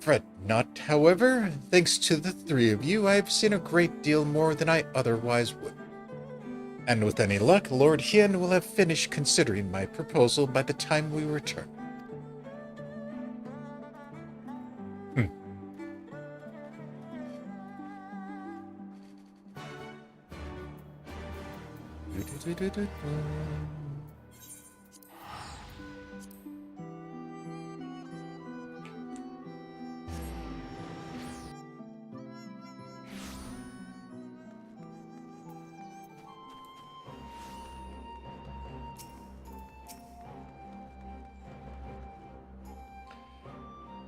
Fret not, however. Thanks to the three of you, I have seen a great deal more than I otherwise would. And with any luck, Lord Hien will have finished considering my proposal by the time we return.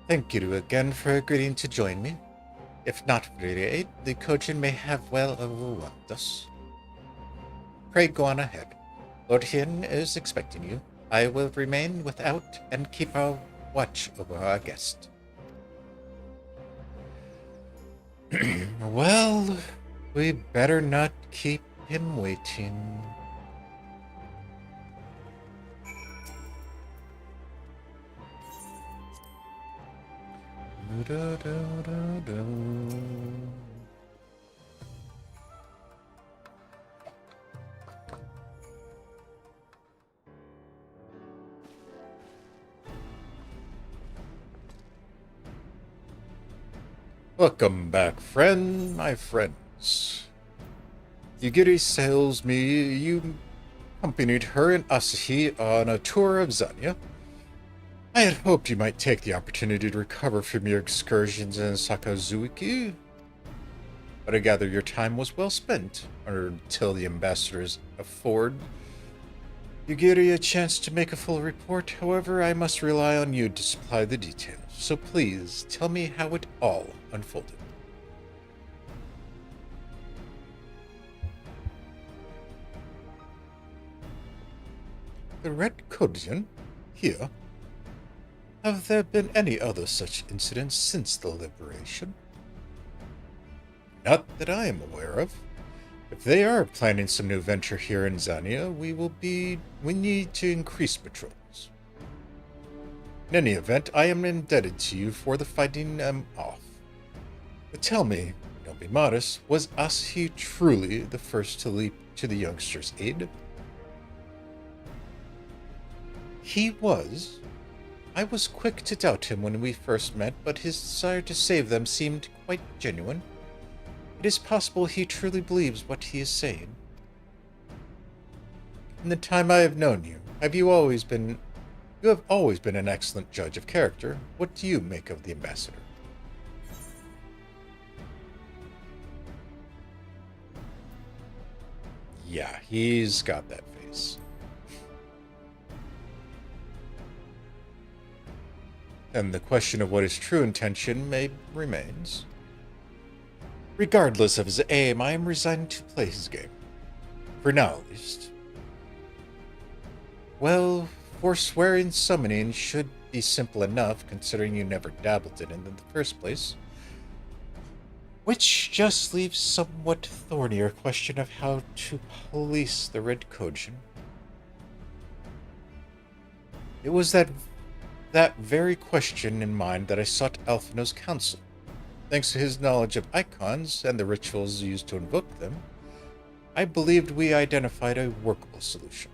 Thank you again for agreeing to join me. If not for your aid, the Kojin may have well overwhelmed us. Pray go on ahead. Lord Hien is expecting you. I will remain without and keep a watch over our guest. Well, we better not keep him waiting. Welcome back, my friends. Yugiri tells me you accompanied her and Asahi on a tour of Zanya. I had hoped you might take the opportunity to recover from your excursions in Sakazuki, but I gather your time was well spent, until the ambassadors afford Yugiri a chance to make a full report. However, I must rely on you to supply the details, so please tell me how it all unfolded. The Red Kodian? Here? Have there been any other such incidents since the liberation? Not that I am aware of. If they are planning some new venture here in Zania, we need to increase patrols. In any event, I am indebted to you for the fighting off. But tell me, don't be modest, was Asahi truly the first to leap to the youngster's aid? He was. I was quick to doubt him when we first met, but his desire to save them seemed quite genuine. It is possible he truly believes what he is saying. In the time I have known you, you have always been an excellent judge of character. What do you make of the ambassador? Yeah, he's got that face. And the question of what his true intention remains. Regardless of his aim, I am resigned to play his game. For now, at least. Well, forswearing summoning should be simple enough, considering you never dabbled in it in the first place. Which just leaves somewhat thornier question of how to police the Red Kojin. It was that very question in mind that I sought Alphino's counsel. Thanks to his knowledge of icons and the rituals used to invoke them, I believed we identified a workable solution.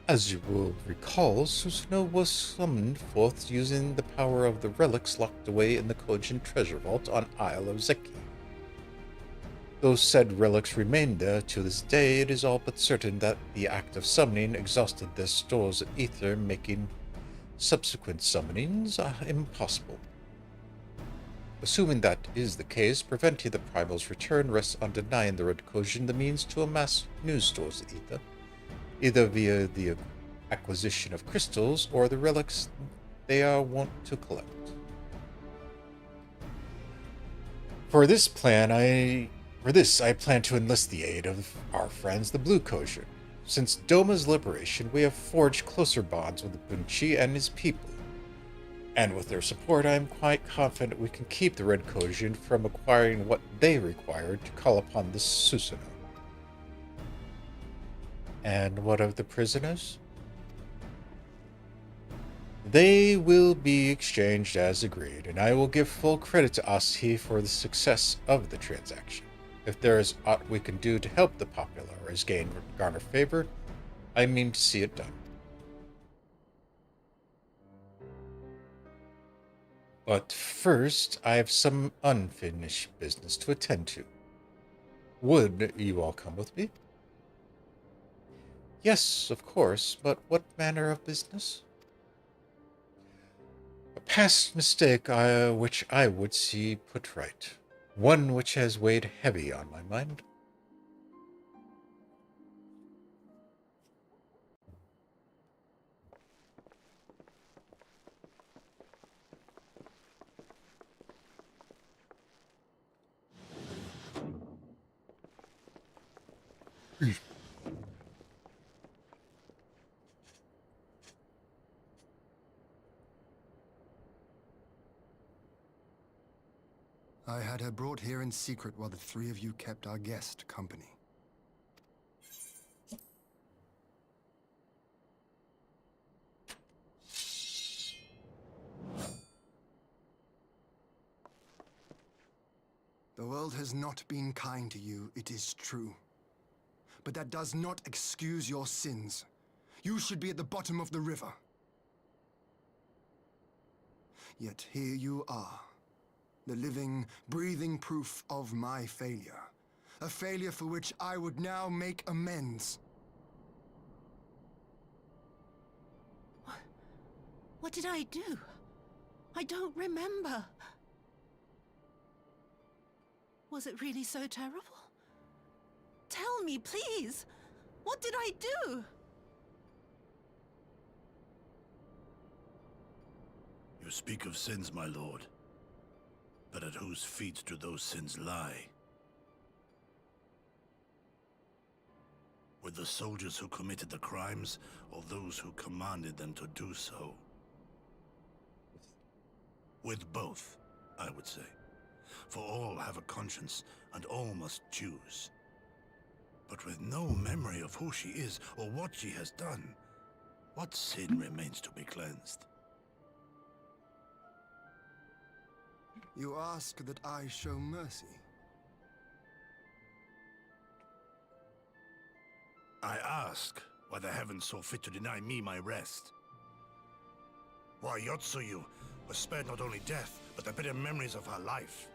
As you will recall, Susanoo was summoned forth using the power of the relics locked away in the Kojin treasure vault on Isle of Zeki. Though said relics remain there to this day, it is all but certain that the act of summoning exhausted their stores of ether, making subsequent summonings impossible. Assuming that is the case, preventing the Primal's return rests on denying the Red Kojin the means to amass new stores of ether, either via the acquisition of crystals or the relics they are wont to collect. For this, I plan to enlist the aid of our friends, the Blue Kojin. Since Doma's liberation, we have forged closer bonds with the Bunchi and his people. And with their support, I am quite confident we can keep the Red Kojin from acquiring what they require to call upon the Susanoo. And what of the prisoners? They will be exchanged as agreed, and I will give full credit to Ashi for the success of the transaction. If there is aught we can do to help the populace garner favor, I mean to see it done. But first, I have some unfinished business to attend to. Would you all come with me? Yes, of course, but what manner of business? A past mistake which I would see put right. One which has weighed heavy on my mind. I had her brought here in secret while the three of you kept our guest company. The world has not been kind to you, it is true. But that does not excuse your sins. You should be at the bottom of the river. Yet here you are, the living, breathing proof of my failure. A failure for which I would now make amends. What did I do? I don't remember. Was it really so terrible? Tell me, please! What did I do? You speak of sins, my lord. But at whose feet do those sins lie? With the soldiers who committed the crimes, or those who commanded them to do so? With both, I would say. For all have a conscience, and all must choose. But with no memory of who she is, or what she has done, what sin remains to be cleansed? You ask that I show mercy. I ask why the heavens saw fit to deny me my rest. Why Yotsuyu was spared not only death, but the bitter memories of her life.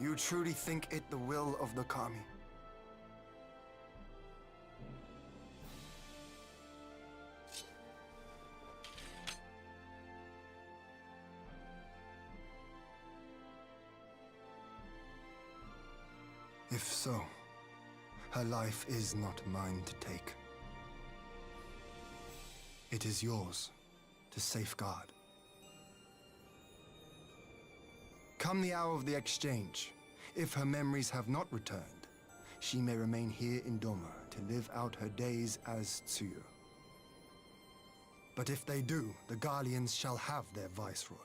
You truly think it the will of the Kami? If so, her life is not mine to take. It is yours to safeguard. Come the hour of the exchange, If her memories have not returned, she may remain here in Doma to live out her days as Tsuyu. But if they do, the Guardians shall have their viceroy.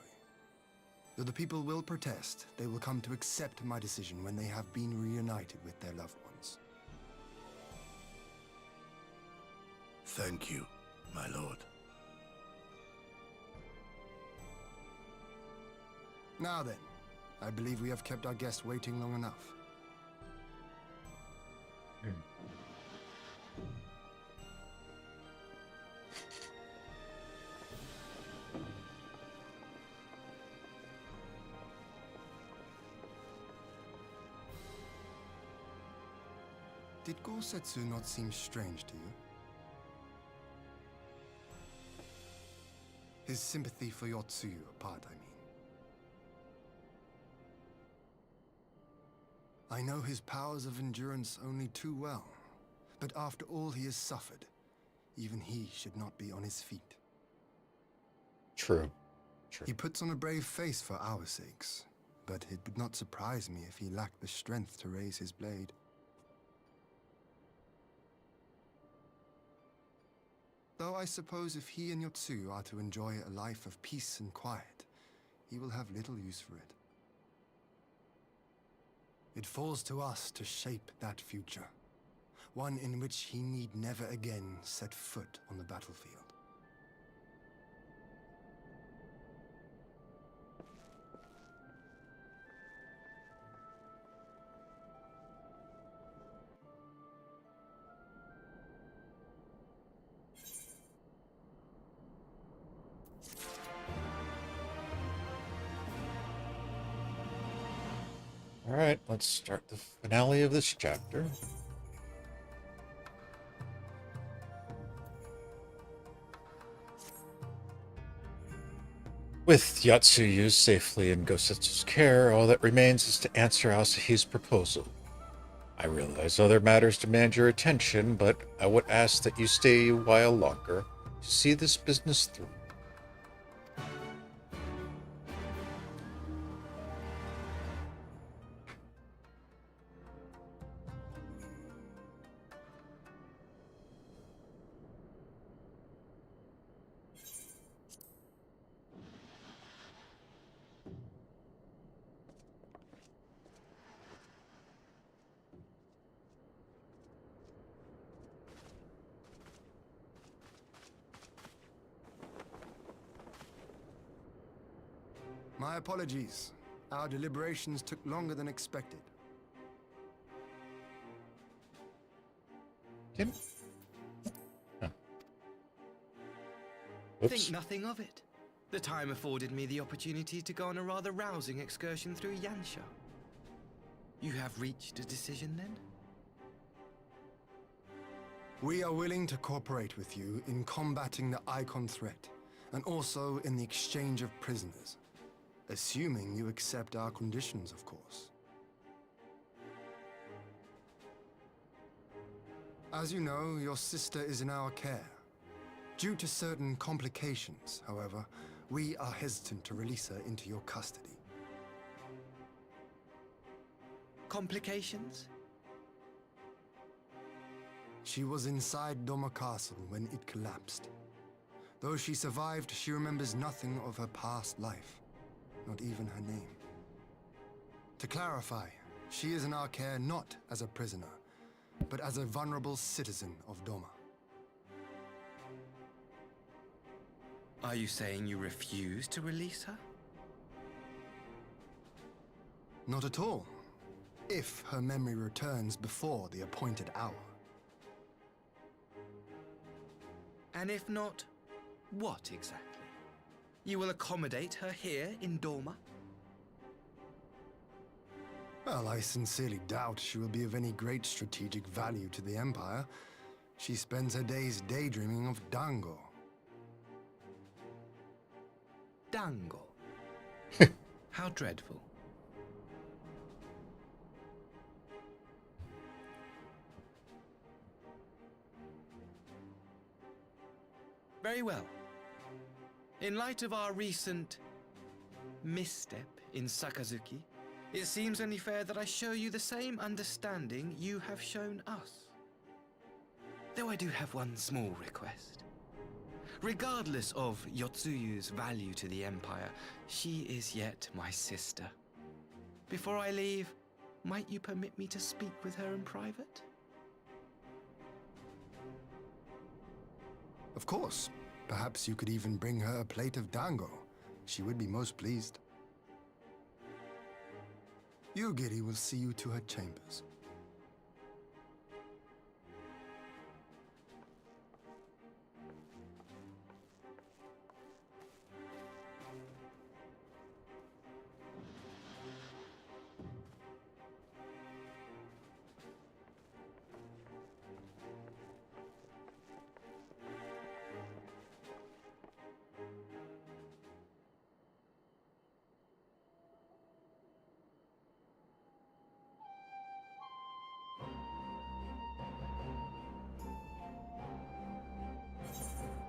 Though the people will protest, they will come to accept my decision when they have been reunited with their loved ones. Thank you, my lord. Now then, I believe we have kept our guest waiting long enough. Did Gorsetsu not seem strange to you? His sympathy for your Tsuyu apart, I mean. I know his powers of endurance only too well, but after all he has suffered, even he should not be on his feet. True. He puts on a brave face for our sakes, but it would not surprise me if he lacked the strength to raise his blade. Though I suppose if he and Yotsu are to enjoy a life of peace and quiet, he will have little use for it. It falls to us to shape that future, one in which he need never again set foot on the battlefield. Alright, let's start the finale of this chapter. With Yatsuyu safely in Gosetsu's care, all that remains is to answer Asahi's proposal. I realize other matters demand your attention, but I would ask that you stay a while longer to see this business through. My apologies. Our deliberations took longer than expected. Kim? Huh. Think nothing of it. The time afforded me the opportunity to go on a rather rousing excursion through Yansha. You have reached a decision then? We are willing to cooperate with you in combating the Icon threat, and also in the exchange of prisoners. Assuming you accept our conditions, of course. As you know, your sister is in our care. Due to certain complications, however, we are hesitant to release her into your custody. Complications? She was inside Doma Castle when it collapsed. Though she survived, she remembers nothing of her past life. Not even her name. To clarify, she is in our care not as a prisoner, but as a vulnerable citizen of Doma. Are you saying you refuse to release her? Not at all. If her memory returns before the appointed hour. And if not, what exactly? You will accommodate her here in Doma? Well, I sincerely doubt she will be of any great strategic value to the Empire. She spends her days daydreaming of Dango. Dango? How dreadful. Very well. In light of our recent misstep in Sakazuki, It seems only fair that I show you the same understanding you have shown us. Though I do have one small request. Regardless of Yotsuyu's value to the Empire, she is yet my sister. Before I leave, might you permit me to speak with her in private? Of course. Perhaps you could even bring her a plate of dango. She would be most pleased. Yugiri will see you to her chambers.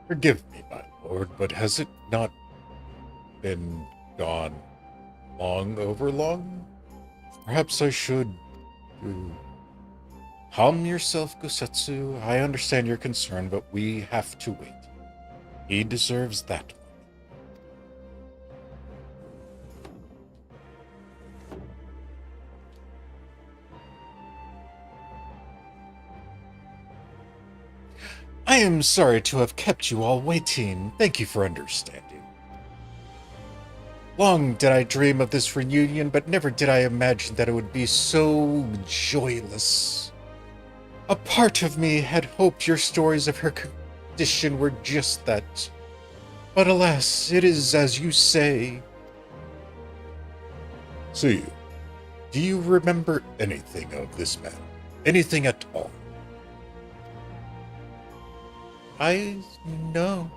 Forgive me, my lord, but has it not been gone long? Perhaps I should... Calm yourself, Gusetsu. I understand your concern, but we have to wait. He deserves that. I am sorry to have kept you all waiting. Thank you for understanding. Long did I dream of this reunion, but never did I imagine that it would be so joyless. A part of me had hoped your stories of her condition were just that. But alas, it is as you say. See, do you remember anything of this man? Anything at all? No.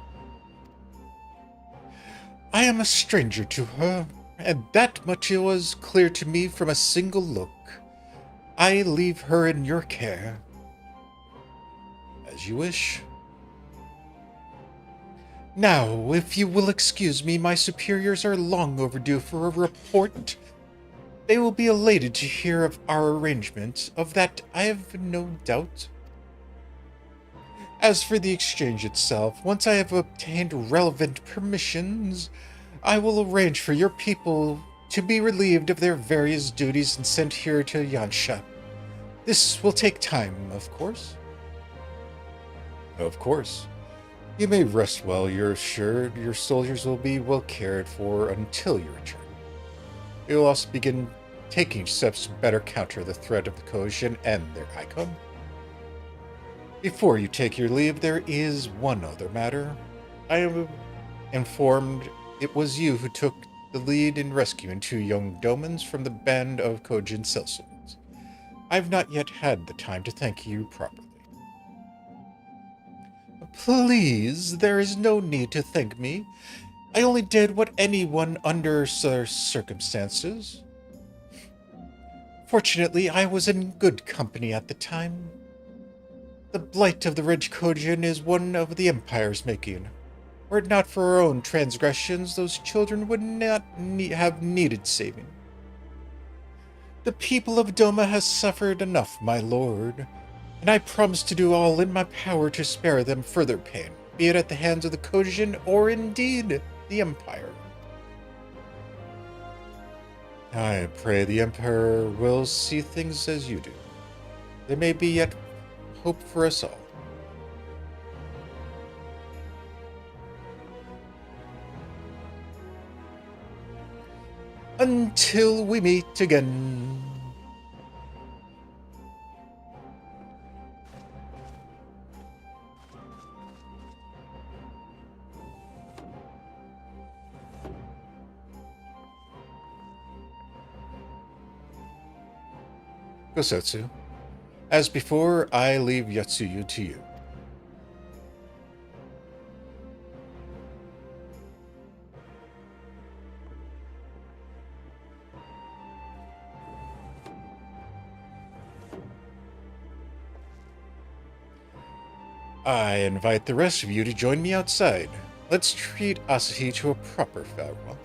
I am a stranger to her, and that much was clear to me from a single look. I leave her in your care. As you wish. Now, if you will excuse me, my superiors are long overdue for a report. They will be elated to hear of our arrangement. Of that, I have no doubt. As for the exchange itself, once I have obtained relevant permissions, I will arrange for your people to be relieved of their various duties and sent here to Yansha. This will take time, of course. Of course. You may rest well, you're assured your soldiers will be well cared for until your return. We will also begin taking steps to better counter the threat of the Kojin and their icon. Before you take your leave, there is one other matter. I am informed it was you who took the lead in rescuing 2 young Domans from the band of Kojin sellswords. I have not yet had the time to thank you properly. Please, there is no need to thank me. I only did what anyone under circumstances. Fortunately, I was in good company at the time. The blight of the Red Kojin is one of the Empire's making. Were it not for our own transgressions, those children would not have needed saving. The people of Doma has suffered enough, my lord, and I promise to do all in my power to spare them further pain, be it at the hands of the Kojin or indeed the Empire. I pray the Emperor will see things as you do. There may be yet hope for us all. Until we meet again. Gosetsu. As before, I leave Yotsuyu to you. I invite the rest of you to join me outside. Let's treat Asahi to a proper farewell.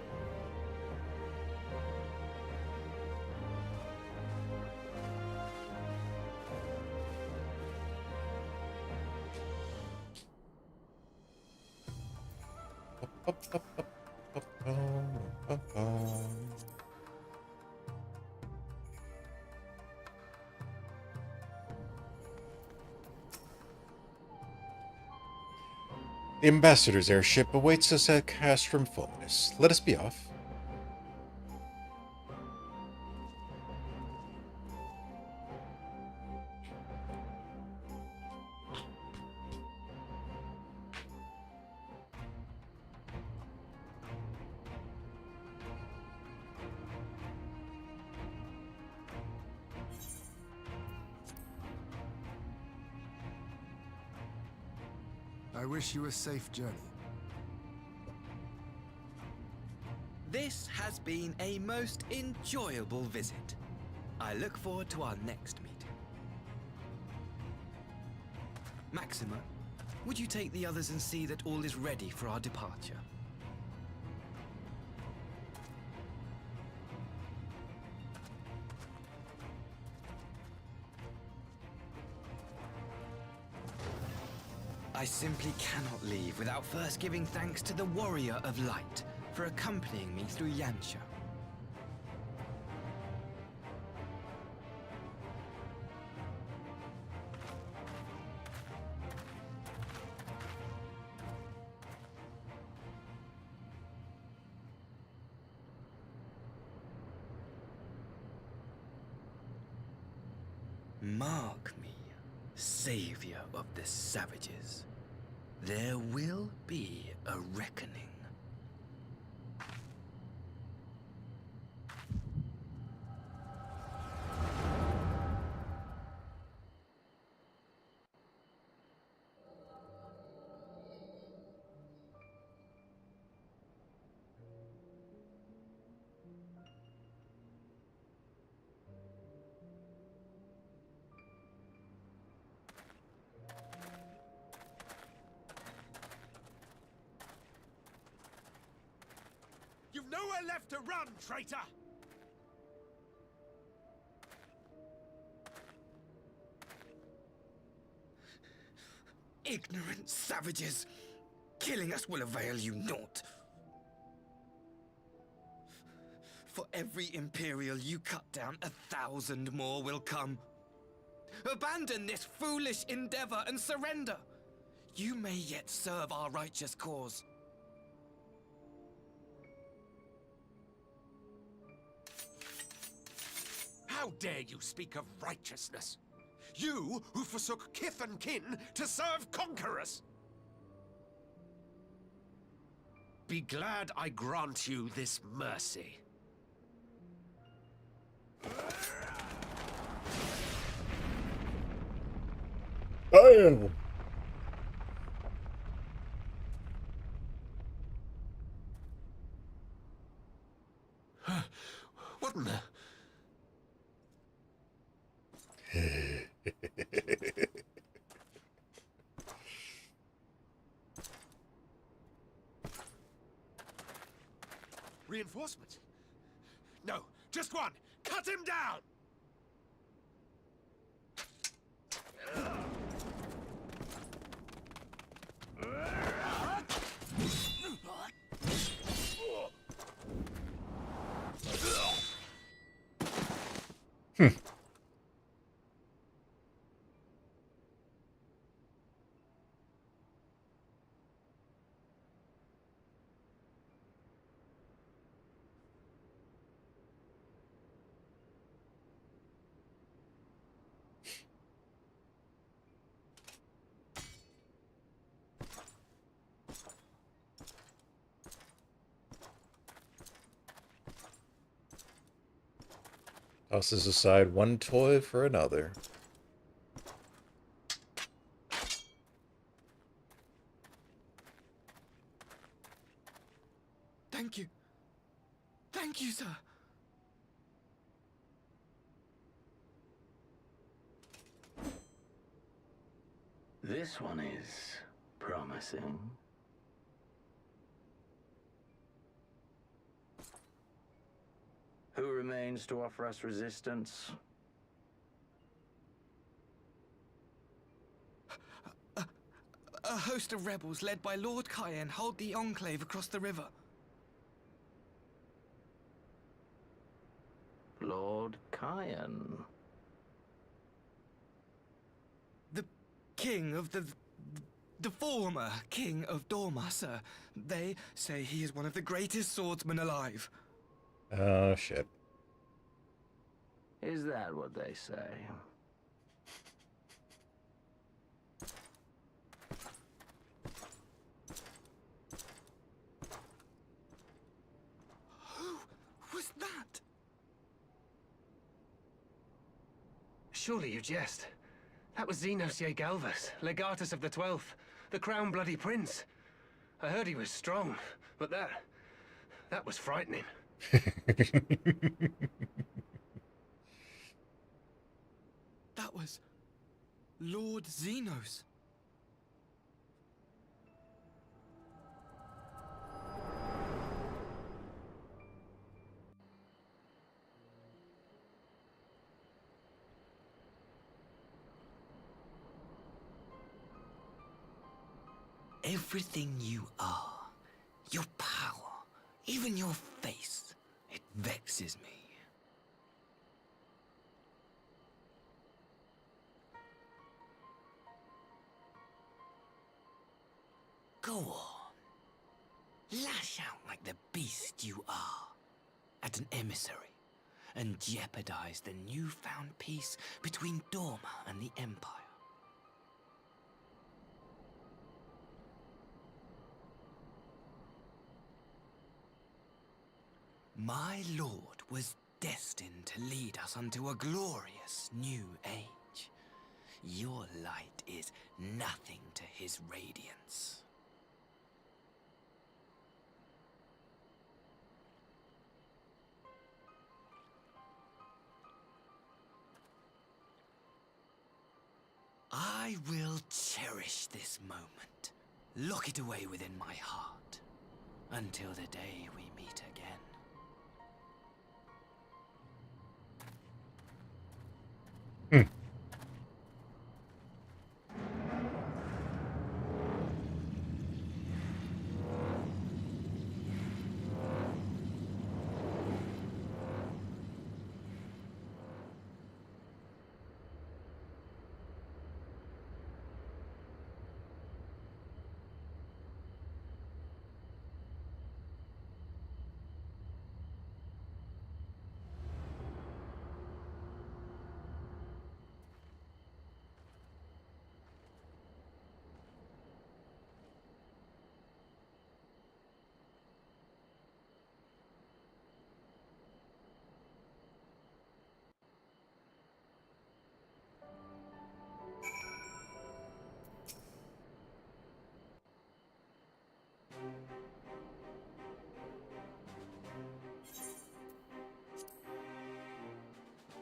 The ambassador's airship awaits us at Castrum Fulminus. Let us be off. I wish you a safe journey. This has been a most enjoyable visit. I look forward to our next meeting. Maxima, would you take the others and see that all is ready for our departure? I simply cannot leave without first giving thanks to the Warrior of Light for accompanying me through Yansha. Mark me, savior of the savages. There will be a reckoning. You've nowhere left to run, traitor! Ignorant savages! Killing us will avail you naught. For every Imperial you cut down, 1,000 more will come. Abandon this foolish endeavor and surrender. You may yet serve our righteous cause. How dare you speak of righteousness? You who forsook kith and kin to serve conquerors! Be glad I grant you this mercy. Damn! What in the... Reinforcements? No, just one! Cut him down! Tosses aside one toy for another. Thank you. Thank you, sir. This one is promising. Who remains to offer us resistance? A host of rebels led by Lord Cayenne hold the Enclave across the river. Lord Cayenne. The king of the former king of Doma, sir. They say he is one of the greatest swordsmen alive. Oh, shit. Is that what they say? Who was that? Surely you jest. That was Xenos Galvus, legatus of the 12th, the Crown Bloody Prince. I heard he was strong, but that was frightening. That was Lord Xenos. Everything you are, your power, even your face, it vexes me. Go on. Lash out like the beast you are at an emissary and jeopardize the newfound peace between Doma and the Empire. My lord was destined to lead us unto a glorious new age. Your light is nothing to his radiance. I will cherish this moment, lock it away within my heart, until the day we meet again.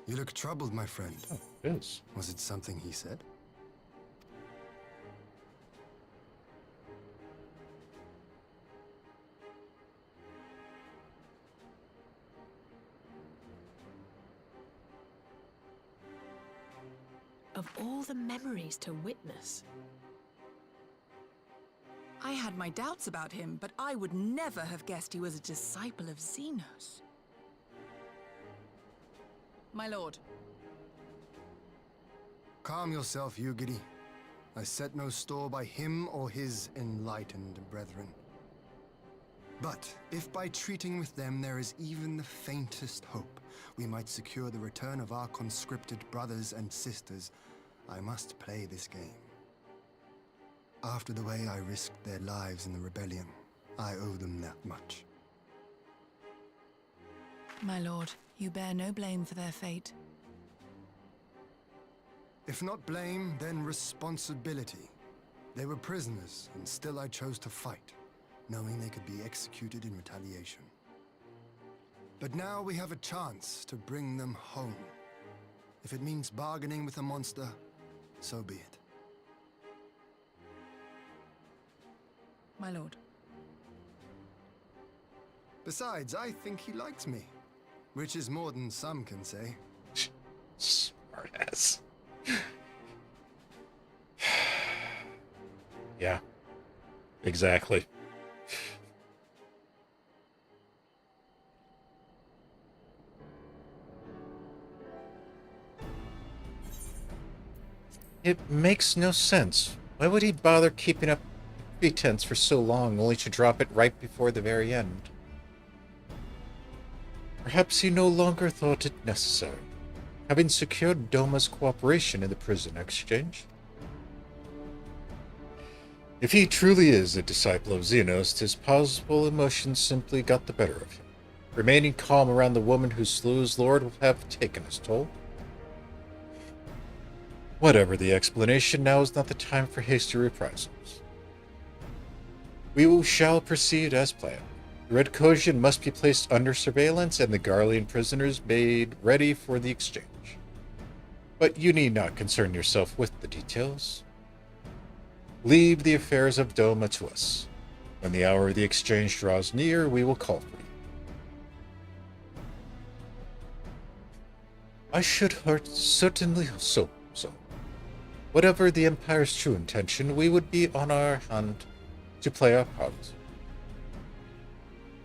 You look troubled, my friend. Oh, it is. Was it something he said? Of all the memories to witness. I had my doubts about him, but I would never have guessed he was a disciple of Xenos. My lord. Calm yourself, Yugiri. I set no store by him or his enlightened brethren. But if by treating with them there is even the faintest hope, we might secure the return of our conscripted brothers and sisters, I must play this game. After the way I risked their lives in the rebellion, I owe them that much. My lord, you bear no blame for their fate. If not blame, then responsibility. They were prisoners, and still I chose to fight, knowing they could be executed in retaliation. But now we have a chance to bring them home. If it means bargaining with a monster, so be it. My lord. Besides, I think he likes me, which is more than some can say. Smartass. Yeah, exactly. It makes no sense. Why would he bother keeping up pretense for so long, only to drop it right before the very end? Perhaps he no longer thought it necessary, having secured Doma's cooperation in the prison exchange. If he truly is a disciple of Xenos, 'tis possible emotions simply got the better of him. Remaining calm around the woman who slew his lord will have taken his toll. Whatever the explanation, now is not the time for hasty reprisals. Shall proceed as planned. The Red Kosian must be placed under surveillance and the Garlean prisoners made ready for the exchange. But you need not concern yourself with the details. Leave the affairs of Doma to us. When the hour of the exchange draws near, we will call for you. I should certainly so. Whatever the Empire's true intention, we would be on our hand to play our part.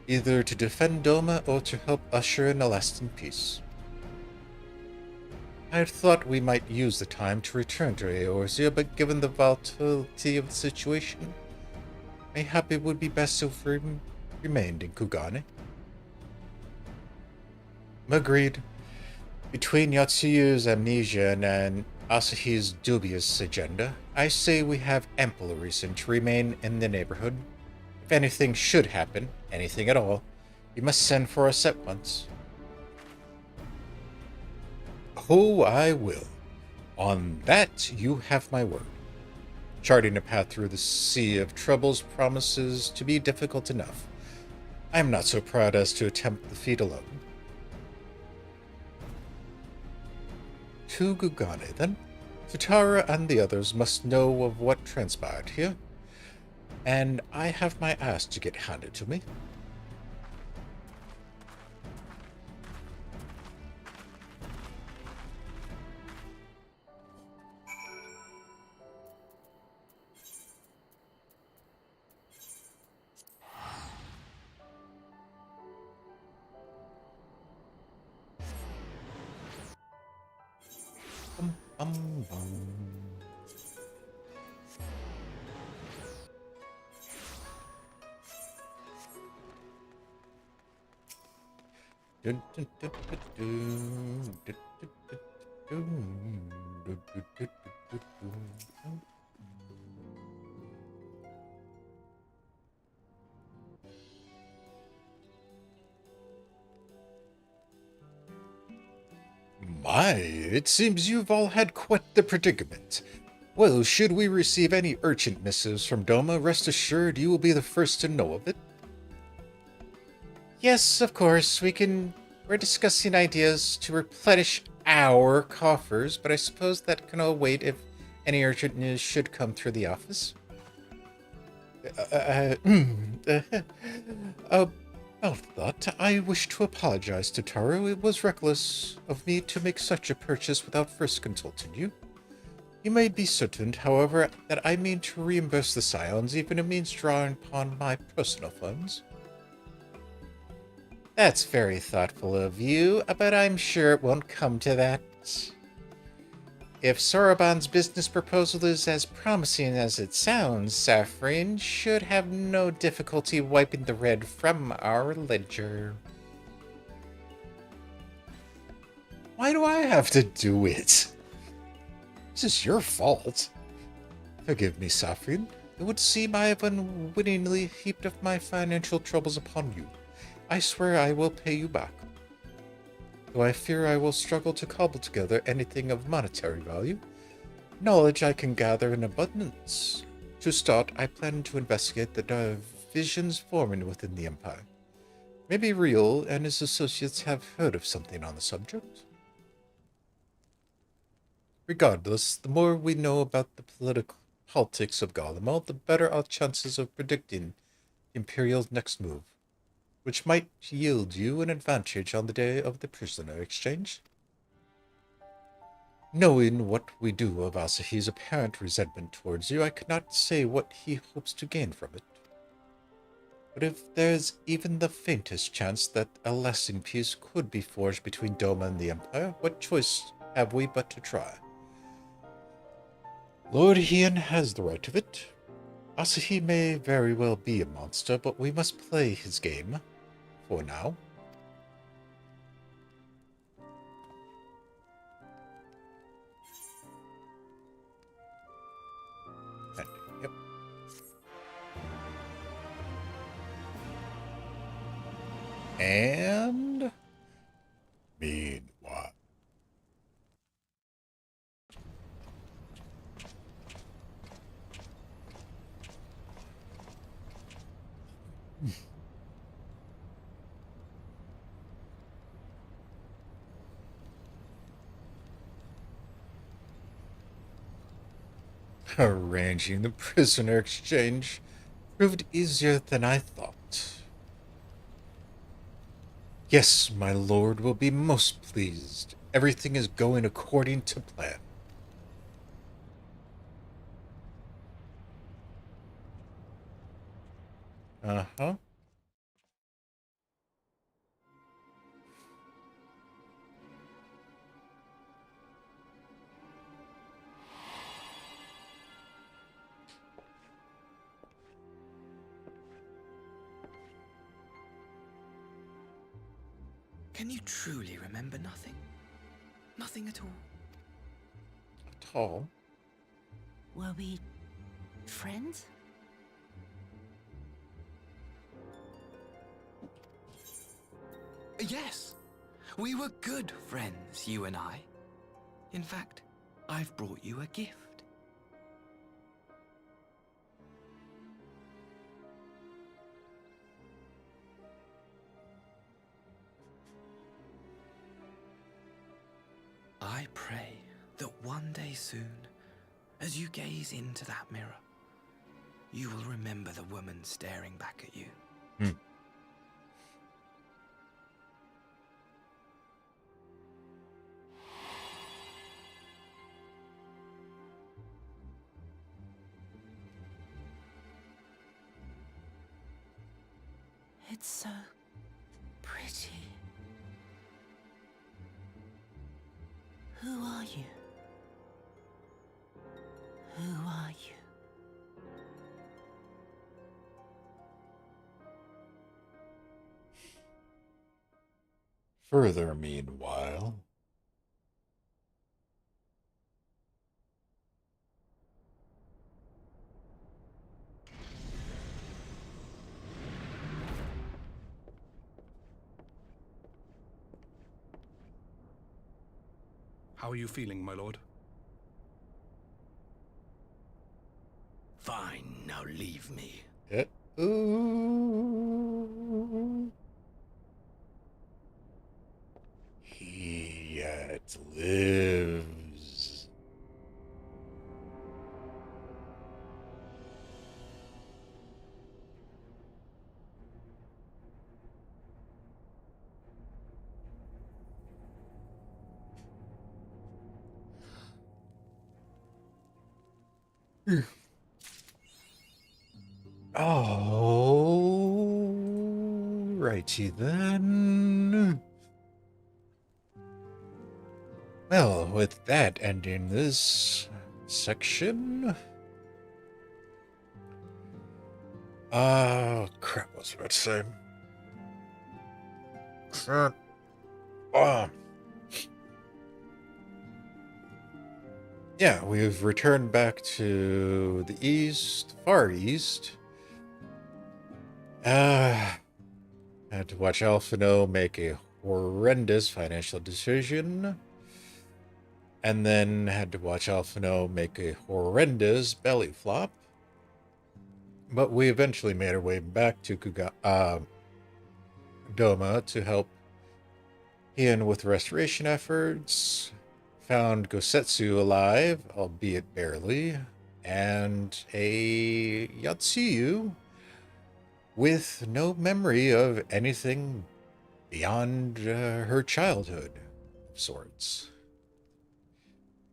Either to defend Doma or to help usher in a lasting peace. I had thought we might use the time to return to Eorzea, but given the volatility of the situation, mayhap it would be best if we remained in Kugane. Agreed. Between Yatsuyu's amnesia and Asahi's dubious agenda, I say we have ample reason to remain in the neighborhood. If anything should happen, anything at all, you must send for us at once. Oh, I will. On that, you have my word. Charting a path through the sea of troubles promises to be difficult enough. I am not so proud as to attempt the feat alone. To Kugane, then. Futara and the others must know of what transpired here, and I have my ass to get handed to me. Bum, bum. My, it seems you've all had quite the predicament. Well, should we receive any urgent missives from Doma, rest assured you will be the first to know of it. Yes, of course, we're discussing ideas to replenish our coffers, but I suppose that can all wait if any urgent news should come through the office. Well thought. I wish to apologize to Taro. It was reckless of me to make such a purchase without first consulting you. You may be certain, however, that I mean to reimburse the Scions, even if it means drawing upon my personal funds. That's very thoughtful of you, but I'm sure it won't come to that. If Soroban's business proposal is as promising as it sounds, Saphrine should have no difficulty wiping the red from our ledger. Why do I have to do it? This is your fault. Forgive me, Saphrine. It would seem I have unwittingly heaped up my financial troubles upon you. I swear I will pay you back. Though I fear I will struggle to cobble together anything of monetary value. Knowledge I can gather in abundance. To start, I plan to investigate the divisions forming within the Empire. Maybe Real and his associates have heard of something on the subject. Regardless, the more we know about the politics of Garlemald, the better our chances of predicting the Imperial's next move, which might yield you an advantage on the day of the prisoner exchange. Knowing what we do of Asahi's apparent resentment towards you, I cannot say what he hopes to gain from it. But if there's even the faintest chance that a lasting peace could be forged between Doma and the Empire, what choice have we but to try? Lord Hien has the right of it. Asahi may very well be a monster, but we must play his game. For now. Yep. And meanwhile. Arranging the prisoner exchange proved easier than I thought. Yes, my lord will be most pleased. Everything is going according to plan. Uh-huh. Can you truly remember nothing? Nothing at all? At all? Were we friends? Yes. We were good friends, you and I. In fact, I've brought you a gift. I pray that one day soon, as you gaze into that mirror, you will remember the woman staring back at you. It's so pretty. Who are you? Who are you? Further, meanwhile. How are you feeling, my lord? Fine, now leave me. Ooh. He yet lives. Oh, righty then. Well, with that ending this section. Crap, what was I about to say? Yeah, we've returned back to the east, far east. Had to watch Alphino make a horrendous financial decision. And then had to watch Alphino make a horrendous belly flop. But we eventually made our way back to Doma to help Ian with restoration efforts. Found Gosetsu alive, albeit barely, and a Yatsuyu with no memory of anything beyond her childhood of sorts.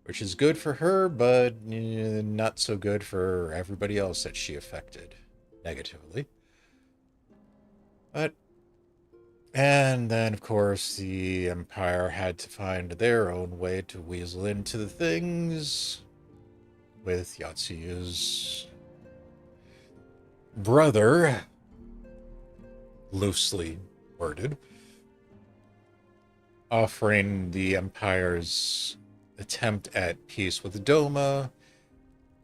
which is good for her, but not so good for everybody else that she affected negatively. And then, of course, the Empire had to find their own way to weasel into the things, with Yatsuyu's brother, loosely worded, offering the Empire's attempt at peace with the Doma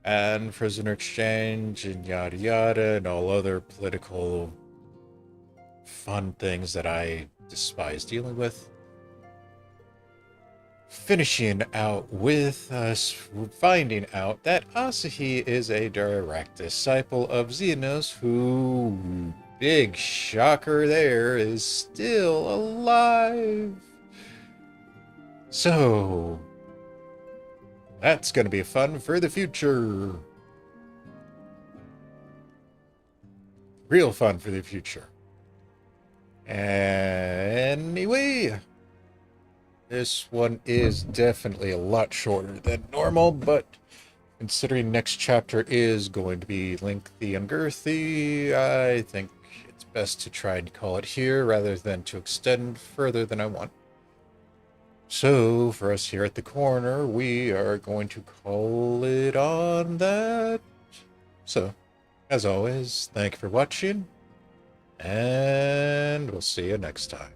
and prisoner exchange and yada yada and all other political fun things that I despise dealing with. Finishing out with us finding out that Asahi is a direct disciple of Xenos, who, big shocker there, is still alive. So, that's going to be fun for the future. Real fun for the future. Anyway, this one is definitely a lot shorter than normal, but considering next chapter is going to be lengthy and girthy, I think it's best to try and call it here rather than to extend further than I want. So, for us here at the corner, we are going to call it on that. So, as always, thank you for watching, and we'll see you next time.